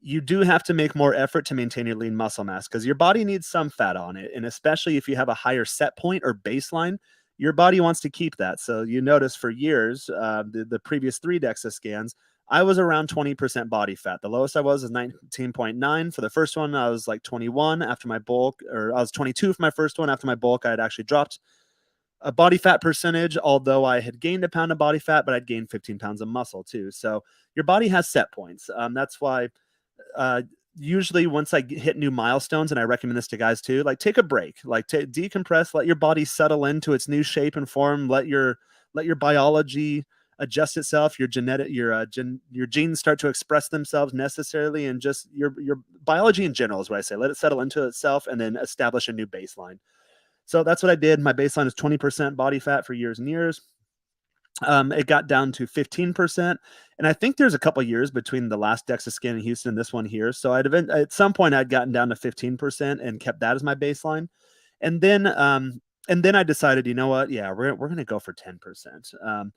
you do have to make more effort to maintain your lean muscle mass because your body needs some fat on it. And especially if you have a higher set point or baseline, your body wants to keep that. So you notice for years, the previous 3 DEXA scans, I was around 20% body fat. The lowest I was 19.9. For the first one, I was like 21 after my bulk, or I was 22 for my first one. After my bulk, I had actually dropped a body fat percentage, although I had gained a pound of body fat, but I'd gained 15 pounds of muscle too. So your body has set points. That's why uh, usually once I hit new milestones, and I recommend this to guys too, like take a break, like decompress, let your body settle into its new shape and form, let your biology adjust itself, your your genes start to express themselves necessarily, and just your biology in general is what I say. Let it settle into itself, and then establish a new baseline. So that's what I did. My baseline is 20% body fat for years and years. It got down to 15%. And I think there's a couple years between the last DEXA scan in Houston and this one here. So at some point I'd gotten down to 15% and kept that as my baseline. And then I decided, you know what? Yeah, we're going to go for 10%,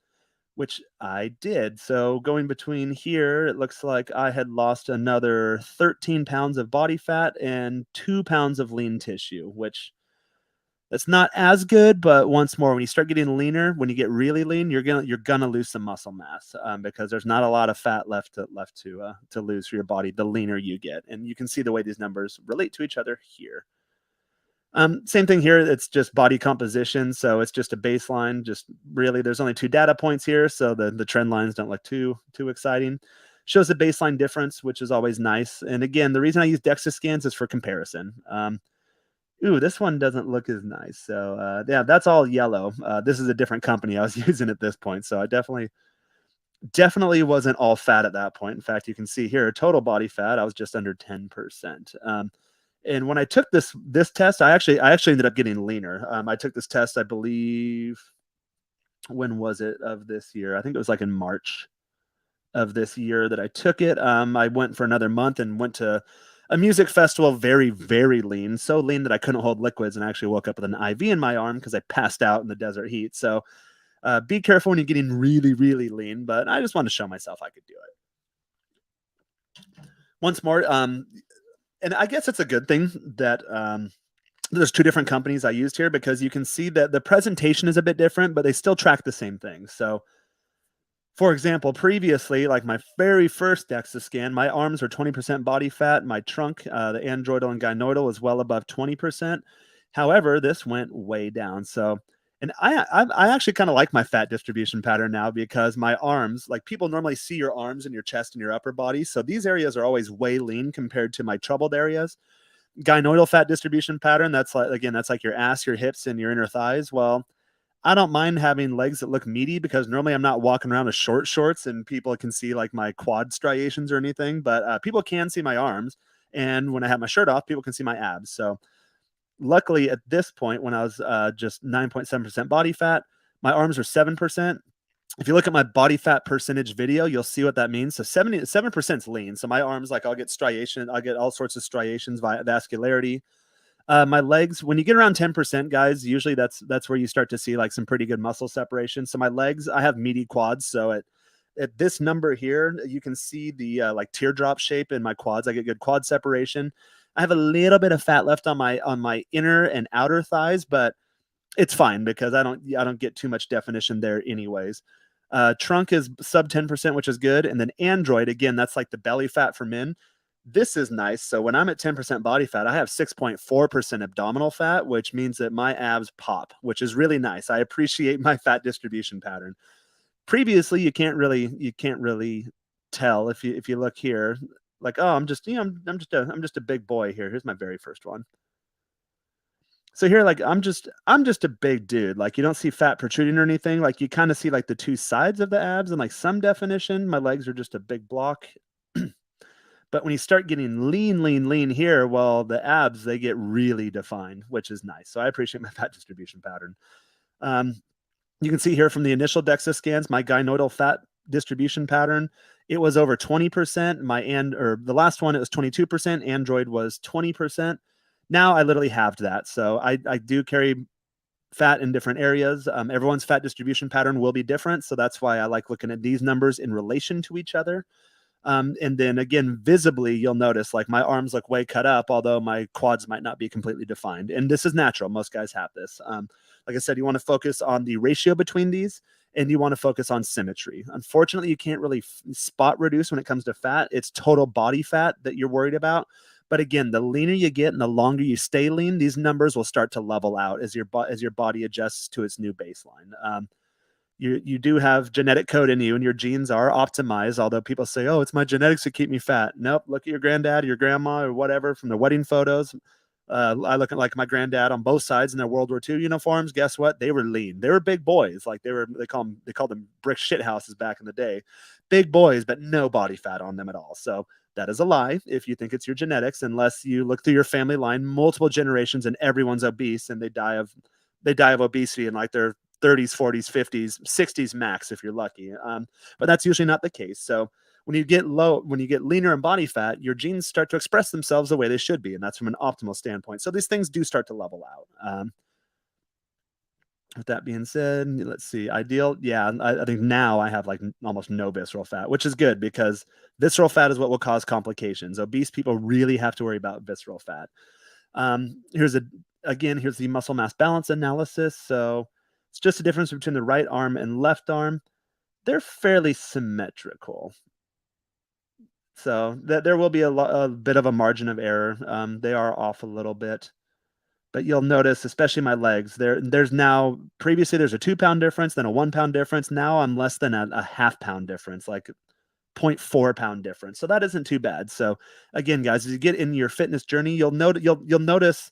which I did. So going between here, it looks like I had lost another 13 pounds of body fat and 2 pounds of lean tissue, which that's not as good, but once more, when you start getting leaner, when you get really lean, you're gonna lose some muscle mass, because there's not a lot of fat left to lose for your body. The leaner you get, and you can see the way these numbers relate to each other here. Same thing here. It's just body composition, so it's just a baseline. Just really, there's only 2 data points here, so the trend lines don't look too exciting. Shows the baseline difference, which is always nice. And again, the reason I use DEXA scans is for comparison. Ooh, this one doesn't look as nice. So yeah, that's all yellow. This is a different company I was using at this point. So I definitely wasn't all fat at that point. In fact, you can see here, total body fat, I was just under 10%. And when I took this test, I actually ended up getting leaner. I took this test, I believe, when was it of this year? I think it was like in March of this year that I took it. I went for another month and went to a music festival, very, very lean, so lean that I couldn't hold liquids, and I actually woke up with an IV in my arm because I passed out in the desert heat. So be careful when you're getting really, really lean, but I just wanted to show myself I could do it. Once more, and I guess it's a good thing that there's 2 different companies I used here, because you can see that the presentation is a bit different, but they still track the same thing. So for example, previously, like my very first DEXA scan, my arms were 20% body fat. My trunk, the androidal and gynoidal, was well above 20%. However, this went way down. So, and I actually kind of like my fat distribution pattern now, because my arms, like people normally see your arms and your chest and your upper body. So these areas are always way lean compared to my troubled areas. Gynoidal fat distribution pattern, that's like, again, that's like your ass, your hips, and your inner thighs. Well, I don't mind having legs that look meaty, because normally I'm not walking around with short shorts and people can see like my quad striations or anything, but people can see my arms. And when I have my shirt off, people can see my abs. So luckily at this point, when I was just 9.7% body fat, my arms are 7%. If you look at my body fat percentage video, you'll see what that means. So 7% is lean. So my arms, like I'll get striation, I'll get all sorts of striations, vascularity. My legs, when you get around 10%, guys, usually that's where you start to see like some pretty good muscle separation. So my legs, I have meaty quads. So at this number here, you can see the like teardrop shape in my quads. I get good quad separation. I have a little bit of fat left on my inner and outer thighs, but it's fine because I don't get too much definition there anyways. Trunk is sub 10%, which is good. And then android, again, that's like the belly fat for men. This is nice. So when I'm at 10% body fat, I have 6.4% abdominal fat, which means that my abs pop, which is really nice. I appreciate my fat distribution pattern. Previously, you can't really tell if you look here, like, oh, I'm just a big boy here. Here's my very first one. So here, like I'm just a big dude. Like you don't see fat protruding or anything. Like you kind of see like the two sides of the abs and like some definition. My legs are just a big block. But when you start getting lean, lean, lean here, well, the abs they get really defined, which is nice. So I appreciate my fat distribution pattern. Um, you can see here from the initial DEXA scans, my gynoidal fat distribution pattern, it was over 20%. Or the last one, it was 22%. Android was 20%. Now I literally halved that. So I do carry fat in different areas. Everyone's fat distribution pattern will be different. So that's why I like looking at these numbers in relation to each other. And then again, visibly, you'll notice like my arms look way cut up, although my quads might not be completely defined. And this is natural. Most guys have this. Like I said, you want to focus on the ratio between these and you want to focus on symmetry. Unfortunately, you can't really spot reduce when it comes to fat. It's total body fat that you're worried about. But again, the leaner you get and the longer you stay lean, these numbers will start to level out as your body adjusts to its new baseline. You do have genetic code in you and your genes are optimized, although people say, oh, it's my genetics that keep me fat. Nope. Look at your granddad, your grandma, or whatever from the wedding photos. I look at like my granddad on both sides in their World War II uniforms. Guess what? They were lean. They were big boys. Like they called them brick shit houses back in the day. Big boys, but no body fat on them at all. So that is a lie if you think it's your genetics, unless you look through your family line, multiple generations, and everyone's obese and they die of obesity in like their 30s, 40s, 50s, 60s max if you're lucky. But that's usually not the case. So when you get leaner in body fat, your genes start to express themselves the way they should be. And that's from an optimal standpoint. So these things do start to level out. With that being said, let's see. Ideal. Yeah, I think now I have like almost no visceral fat, which is good because visceral fat is what will cause complications. Obese people really have to worry about visceral fat. Here's the muscle mass balance analysis. So it's just a difference between the right arm and left arm. They're fairly symmetrical. So there will be a bit of a margin of error. They are off a little bit. But you'll notice, especially my legs, there's now, previously there's a 2 pound difference, then a 1 pound difference. Now I'm less than a half pound difference, like 0.4 pound difference. So that isn't too bad. So again, guys, as you get in your fitness journey, you'll notice,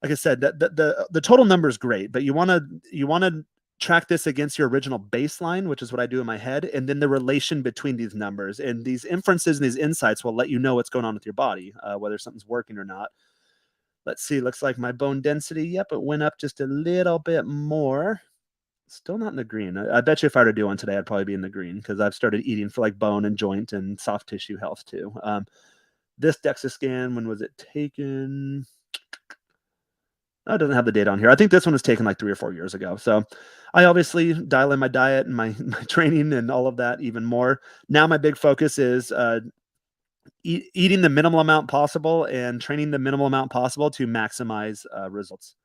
like I said, that the total number is great, but you want to track this against your original baseline, which is what I do in my head, and then the relation between these numbers and these inferences and these insights will let you know what's going on with your body, whether something's working or not. Let's see. Looks like my bone density. Yep, it went up just a little bit more. Still not in the green. I bet you if I were to do one today, I'd probably be in the green because I've started eating for like bone and joint and soft tissue health too. This DEXA scan, when was it taken? Oh, it doesn't have the date on here. I think this one was taken like 3 or 4 years ago. So I obviously dial in my diet and my training and all of that even more. Now my big focus is eating the minimal amount possible and training the minimal amount possible to maximize results.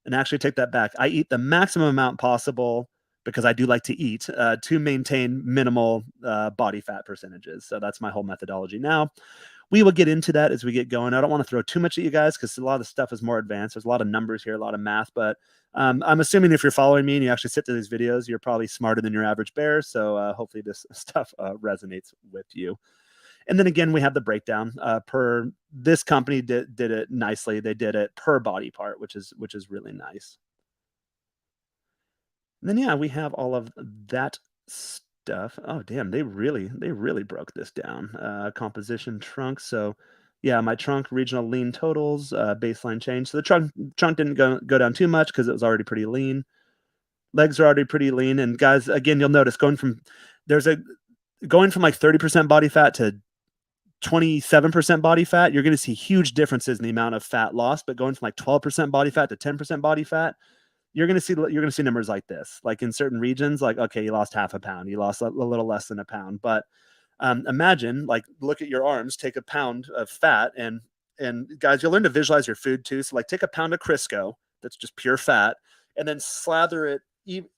And actually take that back. I eat the maximum amount possible because I do like to eat to maintain minimal body fat percentages. So that's my whole methodology. Now, we will get into that as we get going. I don't want to throw too much at you guys because a lot of the stuff is more advanced. There's a lot of numbers here, a lot of math, but I'm assuming if you're following me and you actually sit through these videos, you're probably smarter than your average bear. So hopefully this stuff resonates with you. And then again, we have the breakdown per this company did it nicely. They did it per body part, which is really nice. And then yeah, we have all of that stuff. Oh damn, they really broke this down. Composition trunk. So yeah, my trunk regional lean totals, baseline change. So the trunk didn't go down too much because it was already pretty lean. Legs are already pretty lean. And guys, again, you'll notice going from like 30% body fat to 27% body fat, you're going to see huge differences in the amount of fat lost. But going from like 12% body fat to 10% body fat, you're going to see numbers like this. Like in certain regions, like okay, you lost half a pound, you lost a little less than a pound. But imagine, like, look at your arms, take a pound of fat, and guys, you'll learn to visualize your food too. So like, take a pound of Crisco that's just pure fat, and then slather it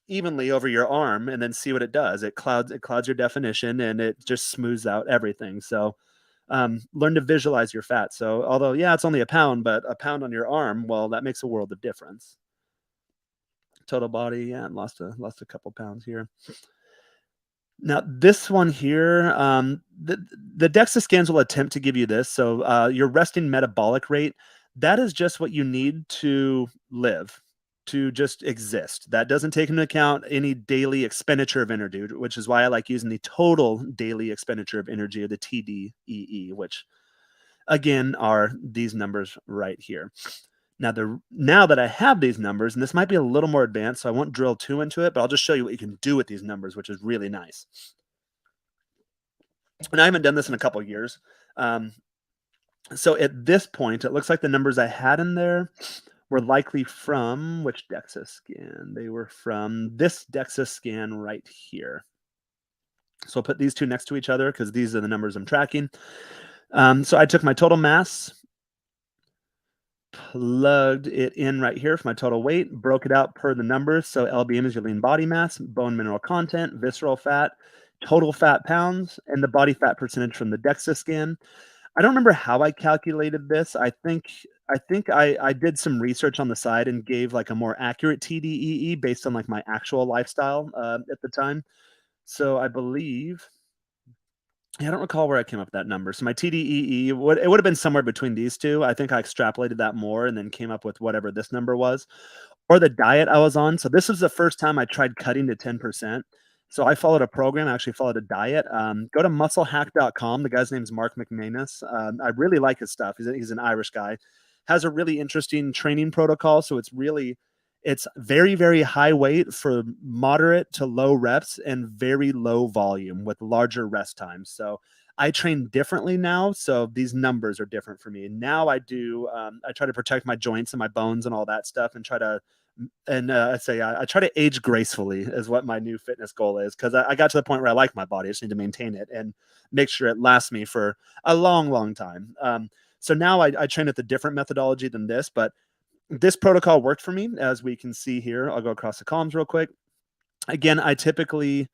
evenly over your arm, and then see what it does. It clouds your definition, and it just smooths out everything. So learn to visualize your fat. So although, yeah, it's only a pound, but a pound on your arm, well, that makes a world of difference. Total body, yeah, lost a couple pounds here. Now this one here, the DEXA scans will attempt to give you this. So your resting metabolic rate, that is just what you need to live, to just exist. That doesn't take into account any daily expenditure of energy, which is why I like using the total daily expenditure of energy, or the TDEE, which again are these numbers right here. Now that I have these numbers, and this might be a little more advanced, so I won't drill too into it, but I'll just show you what you can do with these numbers, which is really nice. And I haven't done this in a couple of years. So at this point, it looks like the numbers I had in there were likely from which Dexa scan? They were from this Dexa scan right here. So I'll put these two next to each other because these are the numbers I'm tracking. So I took my total mass, plugged it in right here for my total weight, broke it out per the numbers. So LBM is your lean body mass, bone mineral content, visceral fat, total fat pounds, and the body fat percentage from the DEXA scan. I don't remember how I calculated this. I did some research on the side and gave like a more accurate TDEE based on like my actual lifestyle at the time. So I believe, yeah, I don't recall where I came up with that number. So my TDEE would have been somewhere between these two. I think I extrapolated that more and then came up with whatever this number was, or the diet I was on. So this was the first time I tried cutting to 10%. So I followed a program. I actually followed a diet. Go to musclehack.com. The guy's name's Mark McManus. I really like his stuff. He's an Irish guy. Has a really interesting training protocol. So it's very, very high weight for moderate to low reps and very low volume with larger rest times. So I train differently now. So these numbers are different for me. Now I try to protect my joints and my bones and all that stuff and try to I try to age gracefully is what my new fitness goal is, because I got to the point where I like my body. I just need to maintain it and make sure it lasts me for a long, long time. So now I train with a different methodology than this, but this protocol worked for me, as we can see here. I'll go across the columns real quick. Again, I typically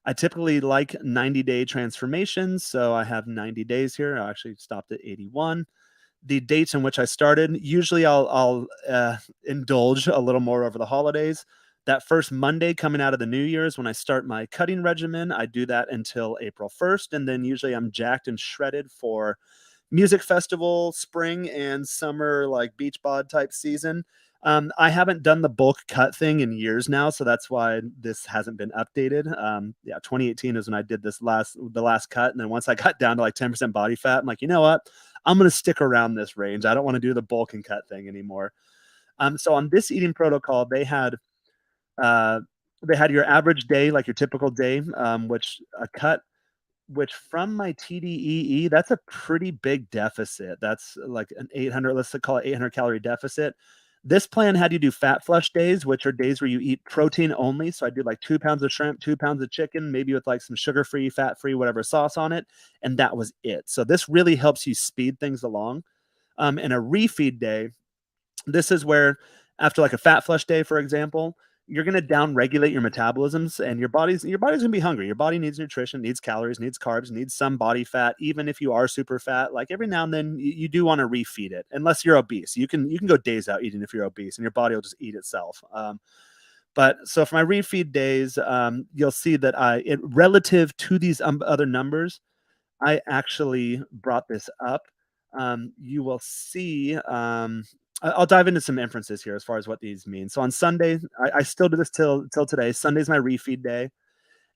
like 90-day transformations. So I have 90 days here. I actually stopped at 81. The dates in which I started, usually I'll indulge a little more over the holidays. That first Monday coming out of the New Year's when I start my cutting regimen, I do that until April 1st. And then usually I'm jacked and shredded for music festival, spring and summer, like beach bod type season. I haven't done the bulk cut thing in years now, so that's why this hasn't been updated. 2018 is when I did the last cut, and then once I got down to like 10% body fat, I'm like, you know what? I'm gonna stick around this range. I don't want to do the bulk and cut thing anymore. So on this eating protocol, uh, they had your average day, like your typical day, which a cut which from my TDEE, that's a pretty big deficit. That's like an 800, let's call it 800 calorie deficit. This plan had you do fat flush days, which are days where you eat protein only. So I do like 2 pounds of shrimp, 2 pounds of chicken, maybe with like some sugar-free, fat-free, whatever sauce on it. And that was it. So this really helps you speed things along. And a refeed day, this is where after like a fat flush day, for example, you're going to down regulate your metabolisms, and your body's going to be hungry. Your body needs nutrition, needs calories, needs carbs, needs some body fat. Even if you are super fat, like every now and then you do want to refeed it, unless you're obese. You can go days out eating if you're obese, and your body will just eat itself. But so for my refeed days, you'll see that relative to these other numbers, I actually brought this up. You will see. I'll dive into some inferences here as far as what these mean. So on Sunday, I still do this till today. Sunday's my refeed day.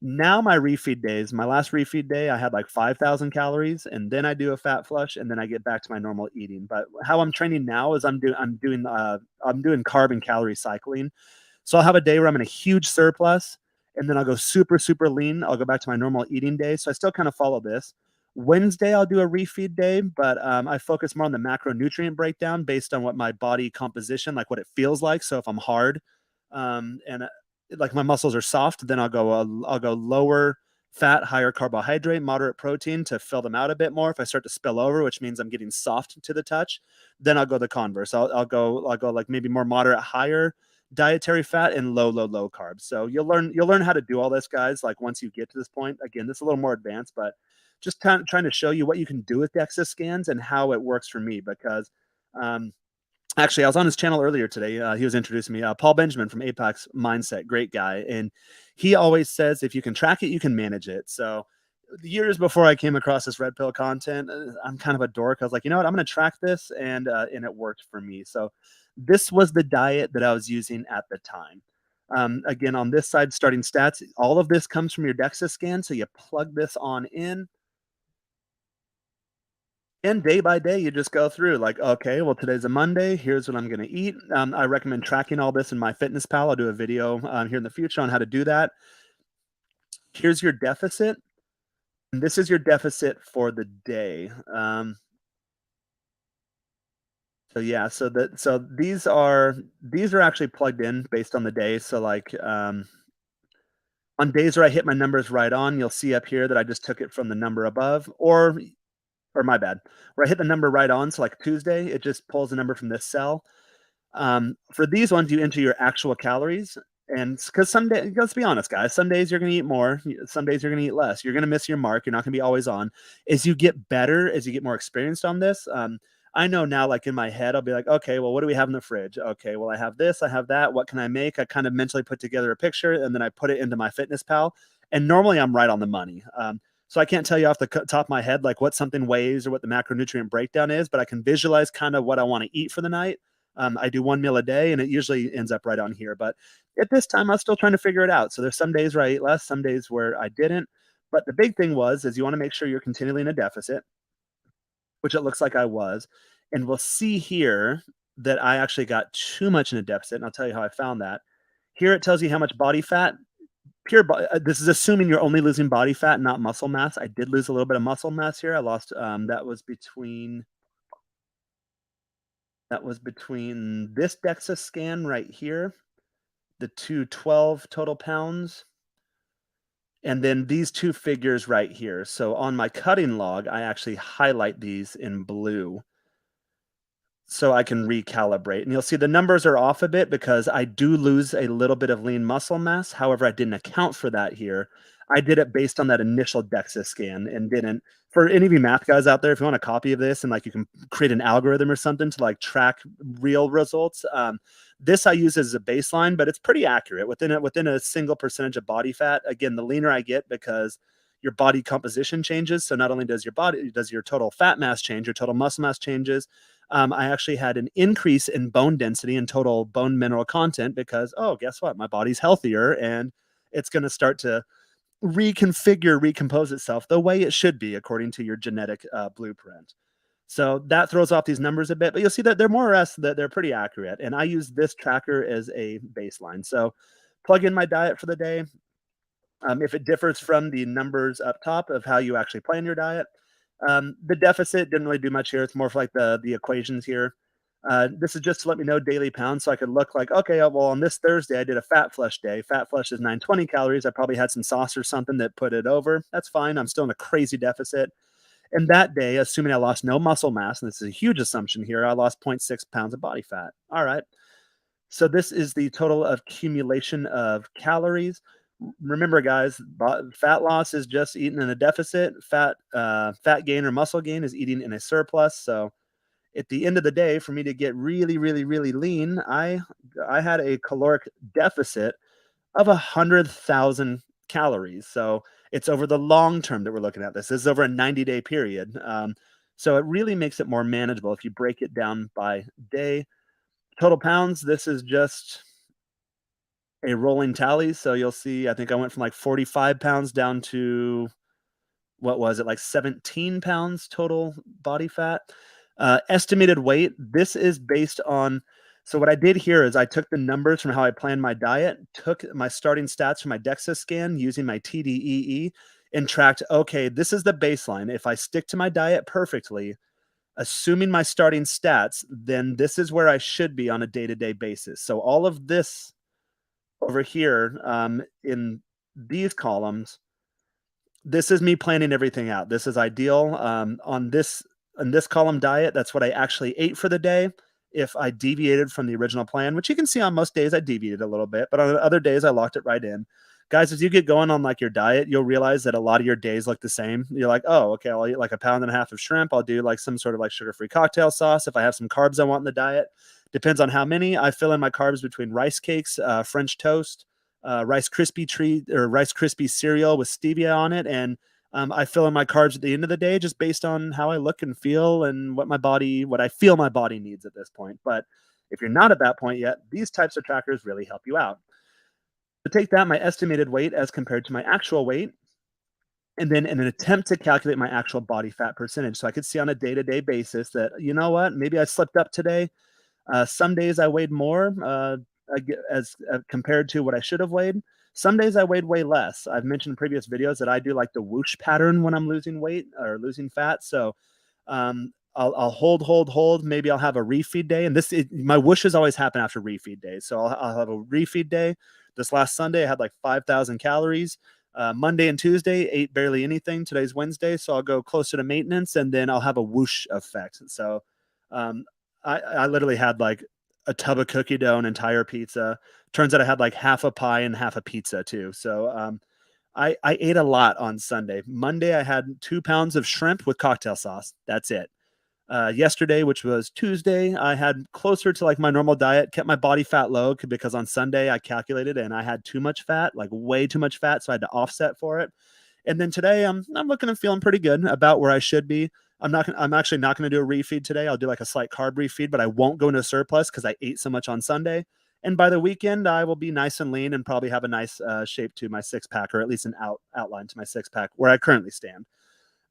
Now my refeed days, my last refeed day, I had like 5,000 calories, and then I do a fat flush, and then I get back to my normal eating. But how I'm training now is I'm doing carb and calorie cycling. So I'll have a day where I'm in a huge surplus, and then I'll go super, super lean. I'll go back to my normal eating day. So I still kind of follow this. Wednesday, I'll do a refeed day, but I focus more on the macronutrient breakdown based on what my body composition, like what it feels like. So if I'm hard and like my muscles are soft, then I'll go lower fat, higher carbohydrate, moderate protein to fill them out a bit more. If I start to spill over, which means I'm getting soft to the touch, then I'll go the converse. I'll go like maybe more moderate, higher dietary fat and low carbs. So you'll learn how to do all this, guys. Like once you get to this point, again, this is a little more advanced, but just trying to show you what you can do with DEXA scans and how it works for me. Because actually, I was on his channel earlier today. He was introducing me, Paul Benjamin from Apex Mindset, great guy, and he always says if you can track it, you can manage it. So years before I came across this red pill content, I'm kind of a dork. I was like, you know what? I'm going to track this, and it worked for me. So this was the diet that I was using at the time. Again, on this side, starting stats, all of this comes from your DEXA scan. So you plug this on in, and day by day, you just go through like, okay, well, today's a Monday. Here's what I'm going to eat. I recommend tracking all this in my fitness pal. I'll do a video here in the future on how to do that. Here's your deficit. And this is your deficit for the day. So yeah, so these are actually plugged in based on the day. So like on days where I hit my numbers right on, you'll see up here that I just took it from the number above, or my bad, where I hit the number right on. So like Tuesday, it just pulls the number from this cell. For these ones, you enter your actual calories. And because some days, let's be honest, guys, some days you're going to eat more, some days you're going to eat less. You're going to miss your mark. You're not going to be always on. As you get better, as you get more experienced on this, I know now, like in my head, I'll be like, okay, well, what do we have in the fridge? Okay, well, I have this, I have that. What can I make? I kind of mentally put together a picture and then I put it into my fitness pal. And normally I'm right on the money. So I can't tell you off the top of my head, like what something weighs or what the macronutrient breakdown is, but I can visualize kind of what I want to eat for the night. I do one meal a day and it usually ends up right on here. But at this time, I was still trying to figure it out. So there's some days where I eat less, some days where I didn't. But the big thing is you want to make sure you're continually in a deficit, which it looks like I was. And we'll see here that I actually got too much in a deficit. And I'll tell you how I found that. Here it tells you how much body fat, this is assuming you're only losing body fat, not muscle mass. I did lose a little bit of muscle mass here. I lost, that was between this DEXA scan right here, the 212 total pounds, and then these two figures right here. So on my cutting log, I actually highlight these in blue so I can recalibrate. And you'll see the numbers are off a bit because I do lose a little bit of lean muscle mass. However, I didn't account for that here. I did it based on that initial DEXA scan and didn't. For any of you math guys out there, if you want a copy of this and like you can create an algorithm or something to like track real results, this I use as a baseline, but it's pretty accurate within a single percentage of body fat. Again, the leaner I get because your body composition changes. So not only does your total fat mass change, your total muscle mass changes. I actually had an increase in bone density and total bone mineral content because, oh, guess what? My body's healthier and it's going to start to recompose itself the way it should be according to your genetic blueprint. So that throws off these numbers a bit, but you'll see that they're more or less that they're pretty accurate. And I use this tracker as a baseline. So plug in my diet for the day. If it differs from the numbers up top of how you actually plan your diet, the deficit didn't really do much here. It's more for like the equations here. This is just to let me know daily pounds so I could look like, okay, well, on this Thursday, I did a fat flush day. Fat flush is 920 calories. I probably had some sauce or something that put it over. That's fine. I'm still in a crazy deficit. And that day, assuming I lost no muscle mass, and this is a huge assumption here, I lost 0.6 pounds of body fat. All right. So this is the total accumulation of calories. Remember, guys, fat loss is just eating in a deficit. Fat gain or muscle gain is eating in a surplus. So at the end of the day, for me to get really, really, really lean, I had a caloric deficit of 100,000 calories. So it's over the long term that we're looking at this. This is over a 90-day period. So it really makes it more manageable if you break it down by day. Total pounds, this is just a rolling tally. So you'll see, I think I went from like 45 pounds down to, what was it, like 17 pounds total body fat. Estimated weight, this is based on, so what I did here is I took the numbers from how I planned my diet, took my starting stats from my DEXA scan using my TDEE and tracked, okay, this is the baseline. If I stick to my diet perfectly, assuming my starting stats, then this is where I should be on a day-to-day basis. So all of this over here in these columns, this is me planning everything out. This is ideal. On this column diet, that's what I actually ate for the day. If I deviated from the original plan, which you can see on most days I deviated a little bit, but on other days I locked it right in. Guys, as you get going on like your diet, you'll realize that a lot of your days look the same. You're like, oh, okay, I'll eat like 1.5 pounds of shrimp. I'll do like some sort of like sugar-free cocktail sauce. If I have some carbs I want in the diet, depends on how many. I fill in my carbs between rice cakes, French toast, Rice Krispie treat or Rice Krispie cereal with stevia on it, and I fill in my carbs at the end of the day just based on how I look and feel and what I feel my body needs at this point. But if you're not at that point yet, these types of trackers really help you out. To take that, my estimated weight as compared to my actual weight, and then in an attempt to calculate my actual body fat percentage. So I could see on a day-to-day basis that, you know what, maybe I slipped up today. Some days I weighed more as compared to what I should have weighed. Some days I weighed way less. I've mentioned in previous videos that I do like the whoosh pattern when I'm losing weight or losing fat. So I'll hold. Maybe I'll have a refeed day, and my whooshes always happen after refeed days. So I'll have a refeed day. This last Sunday I had like 5,000 calories. Monday and Tuesday ate barely anything. Today's Wednesday, so I'll go closer to maintenance, and then I'll have a whoosh effect. So um, I literally had like a tub of cookie dough, an entire pizza. Turns out I had like half a pie and half a pizza too. So I ate a lot on Sunday. Monday I had 2 pounds of shrimp with cocktail sauce. That's it. Yesterday, which was Tuesday, I had closer to like my normal diet, kept my body fat low because on Sunday I calculated and I had too much fat, like way too much fat. So I had to offset for it. And then today I'm looking and feeling pretty good about where I should be. I'm actually not going to do a refeed today. I'll do like a slight carb refeed, but I won't go into a surplus because I ate so much on Sunday. And by the weekend, I will be nice and lean and probably have a nice shape to my six pack, or at least an outline to my six pack where I currently stand.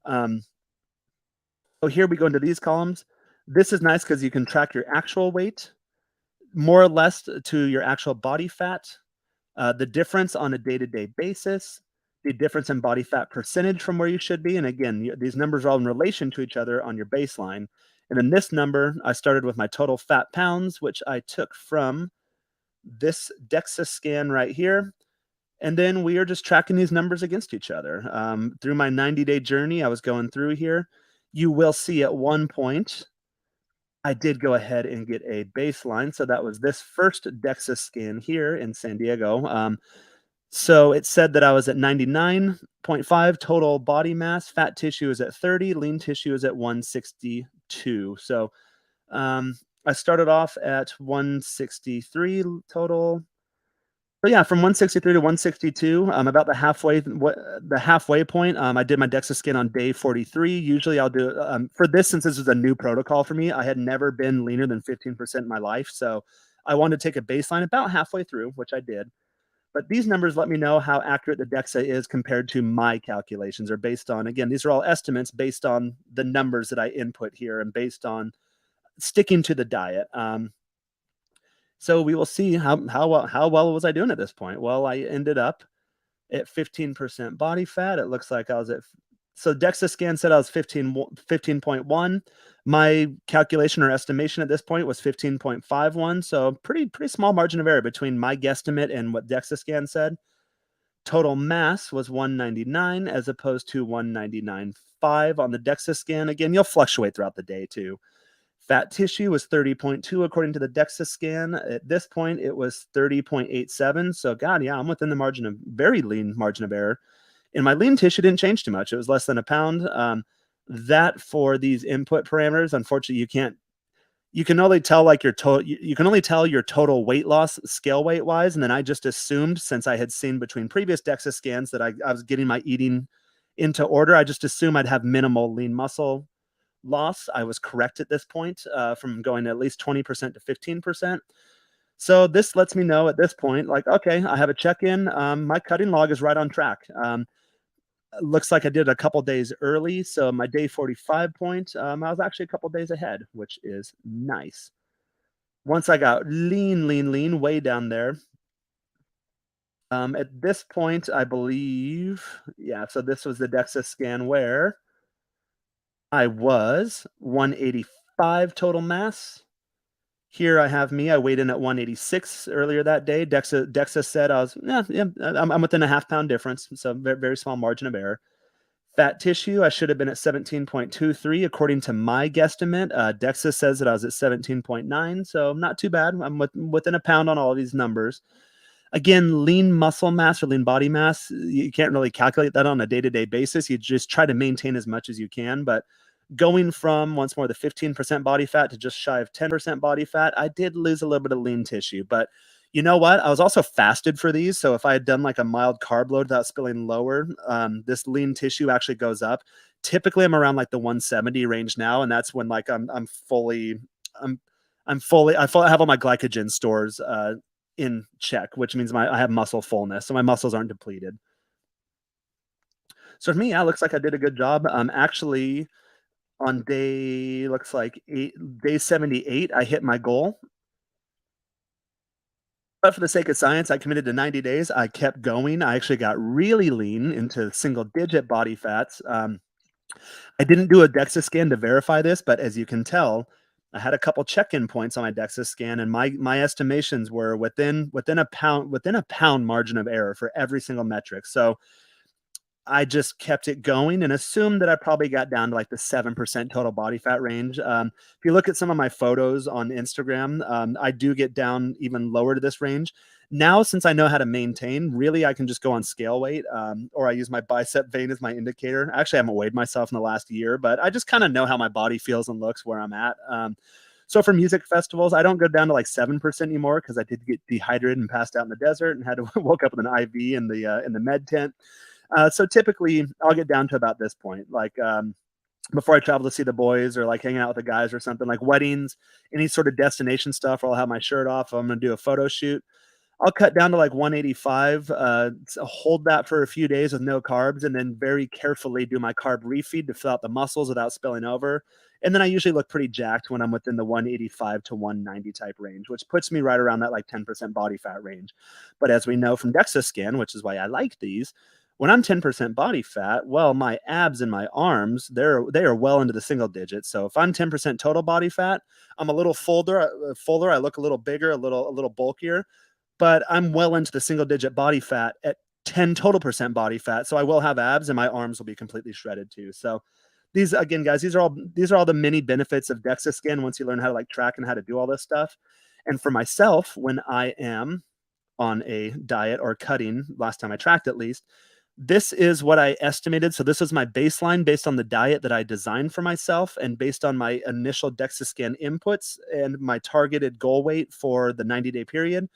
So here we go into these columns. This is nice because you can track your actual weight, more or less to your actual body fat, the difference on a day-to-day basis, the difference in body fat percentage from where you should be. And again, these numbers are all in relation to each other on your baseline. And then this number, I started with my total fat pounds, which I took from this DEXA scan right here. And then we are just tracking these numbers against each other. Through my 90-day journey, I was going through here. You will see at one point, I did go ahead and get a baseline. So that was this first DEXA scan here in San Diego. So it said that I was at 99.5 total body mass. Fat tissue is at 30. Lean tissue is at 162. So I started off at 163 total. So yeah, from 163 to 162, about the halfway point. I did my DEXA scan on day 43. Usually I'll do for this, since this is a new protocol for me. I had never been leaner than 15% in my life, so I wanted to take a baseline about halfway through, which I did. But these numbers let me know how accurate the DEXA is compared to my calculations, or based on, again, these are all estimates based on the numbers that I input here and based on sticking to the diet. So we will see how well was I doing at this point. Well, I ended up at 15% body fat. It looks like I was at, so DEXA scan said I was 15.1. My calculation or estimation at this point was 15.51. So pretty small margin of error between my guesstimate and what DEXA scan said. Total mass was 199 as opposed to 199.5 on the DEXA scan. Again, you'll fluctuate throughout the day too. Fat tissue was 30.2 according to the DEXA scan. At this point, it was 30.87. So God, yeah, I'm within the very lean margin of error. And my lean tissue didn't change too much. It was less than a pound. That for these input parameters, unfortunately, you can only tell like you can only tell your total weight loss scale weight wise. And then I just assumed, since I had seen between previous DEXA scans that I was getting my eating into order, I just assumed I'd have minimal lean muscle loss. I was correct at this point, from going at least 20% to 15%. So this lets me know at this point, like, okay, I have a check-in. My cutting log is right on track. Looks like I did a couple days early. So my day 45 point, I was actually a couple days ahead, which is nice. Once I got lean, way down there. At this point, I believe, yeah, so this was the DEXA scan where I was 185 total mass. Here I have me. I weighed in at 186 earlier that day. DEXA said I was, I'm within a half pound difference. So very, very small margin of error. Fat tissue, I should have been at 17.23 according to my guesstimate. DEXA says that I was at 17.9, so not too bad. I'm within a pound on all of these numbers. Again, lean muscle mass or lean body mass, you can't really calculate that on a day-to-day basis. You just try to maintain as much as you can, but Going from once more the 15% body fat to just shy of 10% body fat, I did lose a little bit of lean tissue. But you know what? I was also fasted for these. So if I had done like a mild carb load without spilling lower, this lean tissue actually goes up. Typically, I'm around like the 170 range now, and that's when like I'm I have all my glycogen stores in check, which means I have muscle fullness, so my muscles aren't depleted. So for me, yeah, it looks like I did a good job. Actually, on day 78, I hit my goal. But for the sake of science, I committed to 90 days. I kept going. I actually got really lean into single digit body fats. I didn't do a Dexa scan to verify this, but as you can tell, I had a couple check-in points on my Dexa scan, and my estimations were within a pound margin of error for every single metric. So I just kept it going and assumed that I probably got down to like the 7% total body fat range. If you look at some of my photos on Instagram, I do get down even lower to this range. Now, since I know how to maintain, really, I can just go on scale weight, or I use my bicep vein as my indicator. I actually haven't weighed myself in the last year, but I just kind of know how my body feels and looks where I'm at. So for music festivals, I don't go down to like 7% anymore because I did get dehydrated and passed out in the desert and had to woke up with an IV in the med tent. So typically, I'll get down to about this point, like before I travel to see the boys or like hanging out with the guys or something, like weddings, any sort of destination stuff, or I'll have my shirt off. I'm going to do a photo shoot. I'll cut down to like 185, hold that for a few days with no carbs, and then very carefully do my carb refeed to fill out the muscles without spilling over. And then I usually look pretty jacked when I'm within the 185 to 190 type range, which puts me right around that like 10% body fat range. But as we know from DEXA scan, which is why I like these, when I'm 10% body fat, well, my abs and my arms, they are well into the single digits. So if I'm 10% total body fat, I'm a little fuller. I look a little bigger, a little bulkier, but I'm well into the single digit body fat at 10 total percent body fat. So I will have abs and my arms will be completely shredded too. So these again, guys, these are all the many benefits of DEXA scan once you learn how to like track and how to do all this stuff. And for myself, when I am on a diet or cutting, last time I tracked at least, this is what I estimated. So this is my baseline based on the diet that I designed for myself and based on my initial DEXA scan inputs and my targeted goal weight for the 90-day period.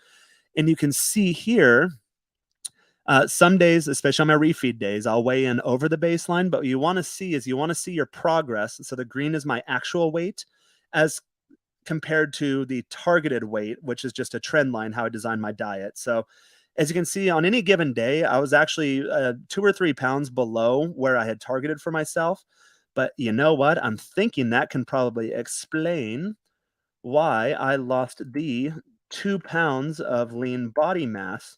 And you can see here, some days, especially on my refeed days, I'll weigh in over the baseline. But what you want to see is you want to see your progress. So the green is my actual weight as compared to the targeted weight, which is just a trend line, how I designed my diet. So as you can see, on any given day, I was actually 2 or 3 pounds below where I had targeted for myself. But you know what? I'm thinking that can probably explain why I lost the 2 pounds of lean body mass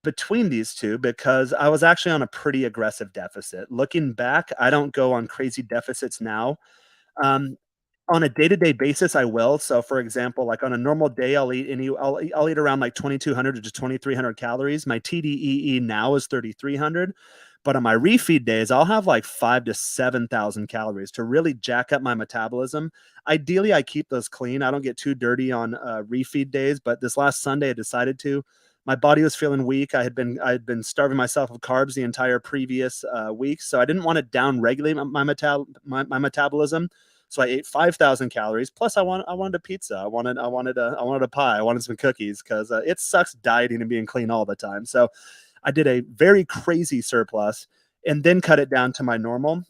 between these two, because I was actually on a pretty aggressive deficit. Looking back, I don't go on crazy deficits now. Um, on a day-to-day basis, I will. So, for example, like on a normal day, I'll eat around like 2,200 to just 2,300 calories. My TDEE now is 3,300, but on my refeed days, I'll have like 5 to 7,000 calories to really jack up my metabolism. Ideally, I keep those clean. I don't get too dirty on refeed days, but this last Sunday, I decided to. My body was feeling weak. I had been starving myself of carbs the entire previous week, so I didn't want to down regulate my metabolism. So I ate 5,000 calories. Plus, I wanted a pizza. I wanted a pie. I wanted some cookies because it sucks dieting and being clean all the time. So I did a very crazy surplus and then cut it down to my normal.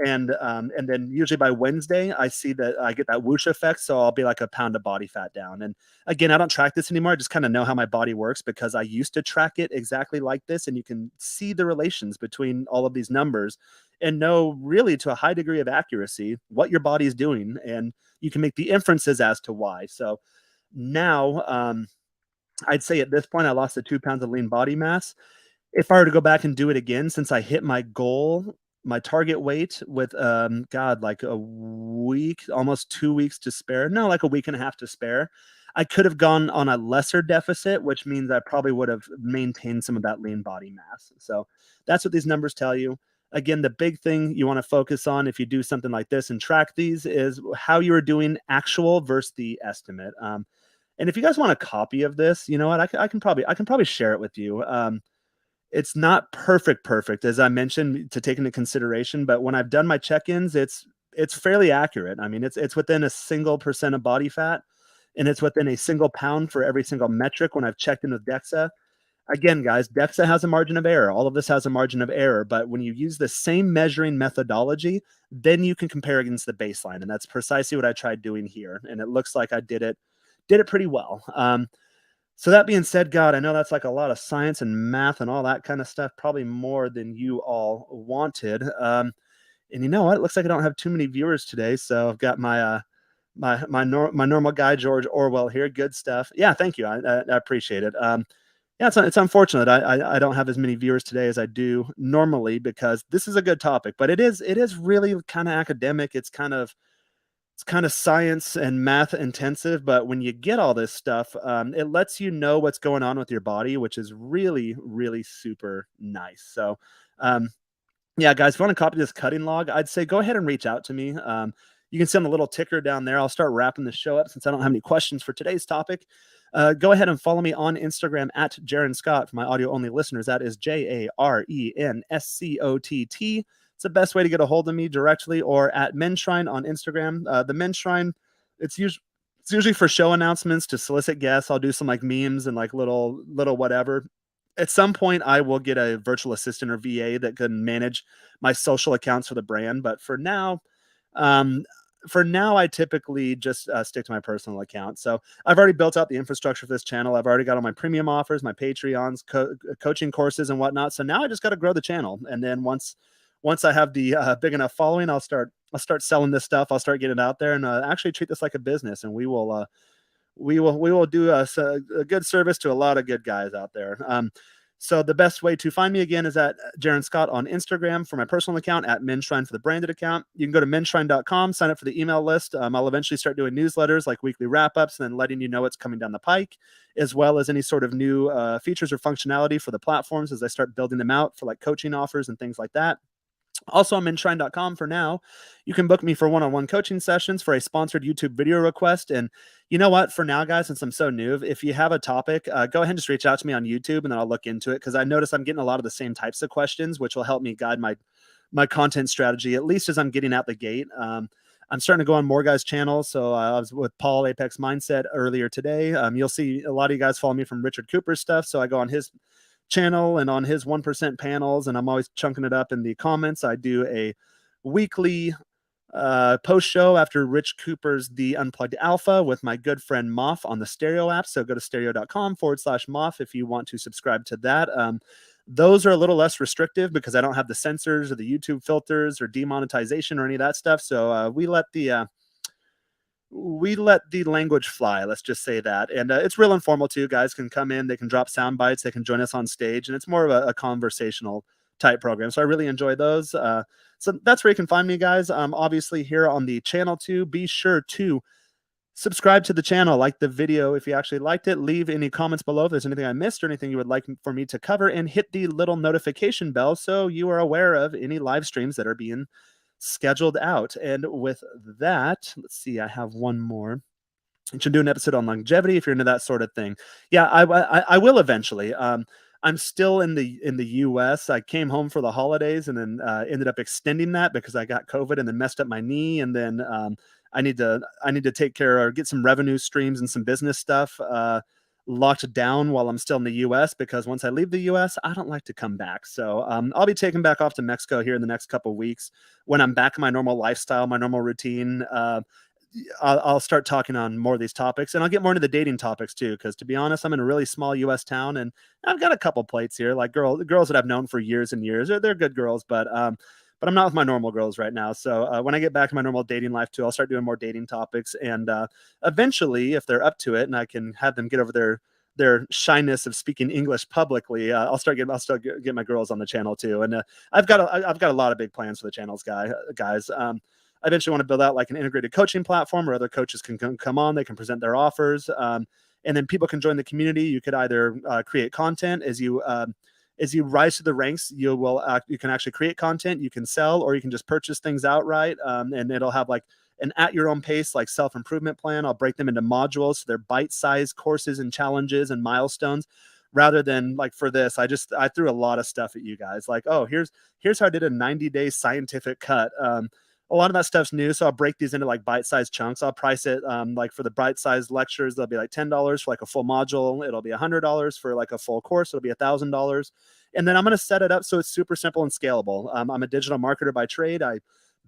And then usually by Wednesday, I see that I get that whoosh effect. So I'll be like a pound of body fat down. And again, I don't track this anymore. I just kind of know how my body works because I used to track it exactly like this. And you can see the relations between all of these numbers and know really to a high degree of accuracy what your body is doing. And you can make the inferences as to why. So now, I'd say at this point, I lost the 2 pounds of lean body mass. If I were to go back and do it again, since I hit my goal, my target weight with God, like a week, almost 2 weeks to spare. No, like a week and a half to spare. I could have gone on a lesser deficit, which means I probably would have maintained some of that lean body mass. So that's what these numbers tell you. Again, the big thing you want to focus on if you do something like this and track these is how you are doing actual versus the estimate. And if you guys want a copy of this, you know what, I can probably share it with you. It's not perfect, as I mentioned, to take into consideration, but when I've done my check-ins, it's it's fairly accurate. I mean, it's within a single percent of body fat, and it's within a single pound for every single metric when I've checked in with Dexa. Again, guys, Dexa has a margin of error. All of this has a margin of error, but when you use the same measuring methodology, then you can compare against the baseline, and that's precisely what I tried doing here. And it looks like I did it pretty well. So that being said, God, I know that's like a lot of science and math and all that kind of stuff, probably more than you all wanted. And you know what? It looks like I don't have too many viewers today, so I've got my normal guy George Orwell here. Good stuff. Yeah, thank you. I appreciate it. Yeah, it's unfortunate I don't have as many viewers today as I do normally because this is a good topic, but it is really kind of academic. It's kind of science and math intensive, but when you get all this stuff, it lets you know what's going on with your body, which is really, really super nice. So, yeah, guys, if you want to copy this cutting log, I'd say go ahead and reach out to me. You can send a little ticker down there. I'll start wrapping the show up since I don't have any questions for today's topic. Go ahead and follow me on Instagram at Jaren Scott. For my audio only listeners, that is JarenScott. It's the best way to get a hold of me directly, or at Menshrine on Instagram. The Menshrine, it's usually for show announcements to solicit guests. I'll do some like memes and like little whatever. At some point, I will get a virtual assistant or VA that can manage my social accounts for the brand. But um, for now, I typically just stick to my personal account. So I've already built out the infrastructure for this channel. I've already got all my premium offers, my Patreons, coaching courses, and whatnot. So now I just got to grow the channel. And then once I have the big enough following, I'll start selling this stuff. I'll start getting it out there and actually treat this like a business. And we will do a good service to a lot of good guys out there. So the best way to find me again is at Jaren Scott on Instagram for my personal account, at Menshrine for the branded account. You can go to menshrine.com, sign up for the email list. I'll eventually start doing newsletters like weekly wrap-ups and then letting you know what's coming down the pike, as well as any sort of new features or functionality for the platforms as I start building them out for like coaching offers and things like that. Also on Menshrine.com for now, you can book me for one-on-one coaching sessions for a sponsored YouTube video request. And you know what? For now, guys, since I'm so new, if you have a topic, go ahead and just reach out to me on YouTube and then I'll look into it because I notice I'm getting a lot of the same types of questions, which will help me guide my content strategy, at least as I'm getting out the gate. I'm starting to go on more guys' channels. So I was with Paul Apex Mindset earlier today. You'll see a lot of you guys follow me from Richard Cooper's stuff. So I go on his channel and on his 1% panels, and I'm always chunking it up in the comments. I do a weekly post show after Rich Cooper's The Unplugged Alpha with my good friend Moff on the Stereo app. So go to stereo.com/Moff if you want to subscribe to that. Those are a little less restrictive because I don't have the censors or the YouTube filters or demonetization or any of that stuff. So we let the language fly. Let's just say that. And it's real informal too. Guys can come in, they can drop sound bites, they can join us on stage, and it's more of a conversational type program. So I really enjoy those. So that's where you can find me, guys. Obviously here on the channel too, be sure to subscribe to the channel, like the video if you actually liked it, leave any comments below if there's anything I missed or anything you would like for me to cover, and hit the little notification bell so you are aware of any live streams that are being scheduled out. And with that, let's see, I have one more. I should do an episode on longevity if you're into that sort of thing. Yeah, I will eventually. I'm still in the US. I came home for the holidays and then ended up extending that because I got COVID and then messed up my knee. And then I need to take care or get some revenue streams and some business stuff locked down while I'm still in the US, because once I leave the US, I don't like to come back. So I'll be taking back off to Mexico here in the next couple of weeks. When I'm back in my normal lifestyle, my normal routine, I'll start talking on more of these topics, and I'll get more into the dating topics too. Because to be honest, I'm in a really small US town, and I've got a couple plates here, like girls that I've known for years and years. They're good girls, but I'm not with my normal girls right now. So when I get back to my normal dating life too, I'll start doing more dating topics. And eventually, if they're up to it and I can have them get over their shyness of speaking English publicly, I'll start get my girls on the channel too. And I've got a lot of big plans for the channels, guys. I eventually want to build out like an integrated coaching platform where other coaches can come on, they can present their offers, and then people can join the community. You could either create content as you rise to the ranks. You can actually create content, you can sell, or you can just purchase things outright, and it'll have like an at your own pace like self-improvement plan. I'll break them into modules, so they're bite-sized courses and challenges and milestones, rather than like for this I threw a lot of stuff at you guys, like, oh, here's how I did a 90-day scientific cut. a lot of that stuff's new, so I'll break these into like bite-sized chunks. I'll price it like for the bite-sized lectures, they'll be like $10 for like a full module. It'll be $100 for like a full course. It'll be $1,000. And then I'm going to set it up so it's super simple and scalable. I'm a digital marketer by trade. I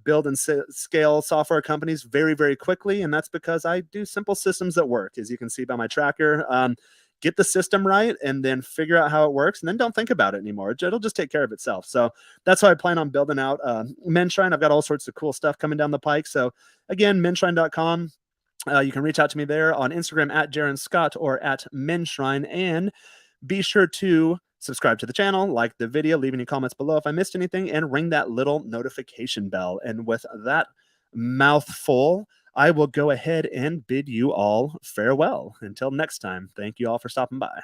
build and scale software companies very, very quickly. And that's because I do simple systems that work, as you can see by my tracker. Get the system right and then figure out how it works, and then don't think about it anymore. It'll just take care of itself. So that's how I plan on building out Menshrine. I've got all sorts of cool stuff coming down the pike. So again, menshrine.com. You can reach out to me there on Instagram at Jaron Scott or at Menshrine. And be sure to subscribe to the channel, like the video, leave any comments below if I missed anything, and ring that little notification bell. And with that mouthful, I will go ahead and bid you all farewell. Until next time, thank you all for stopping by.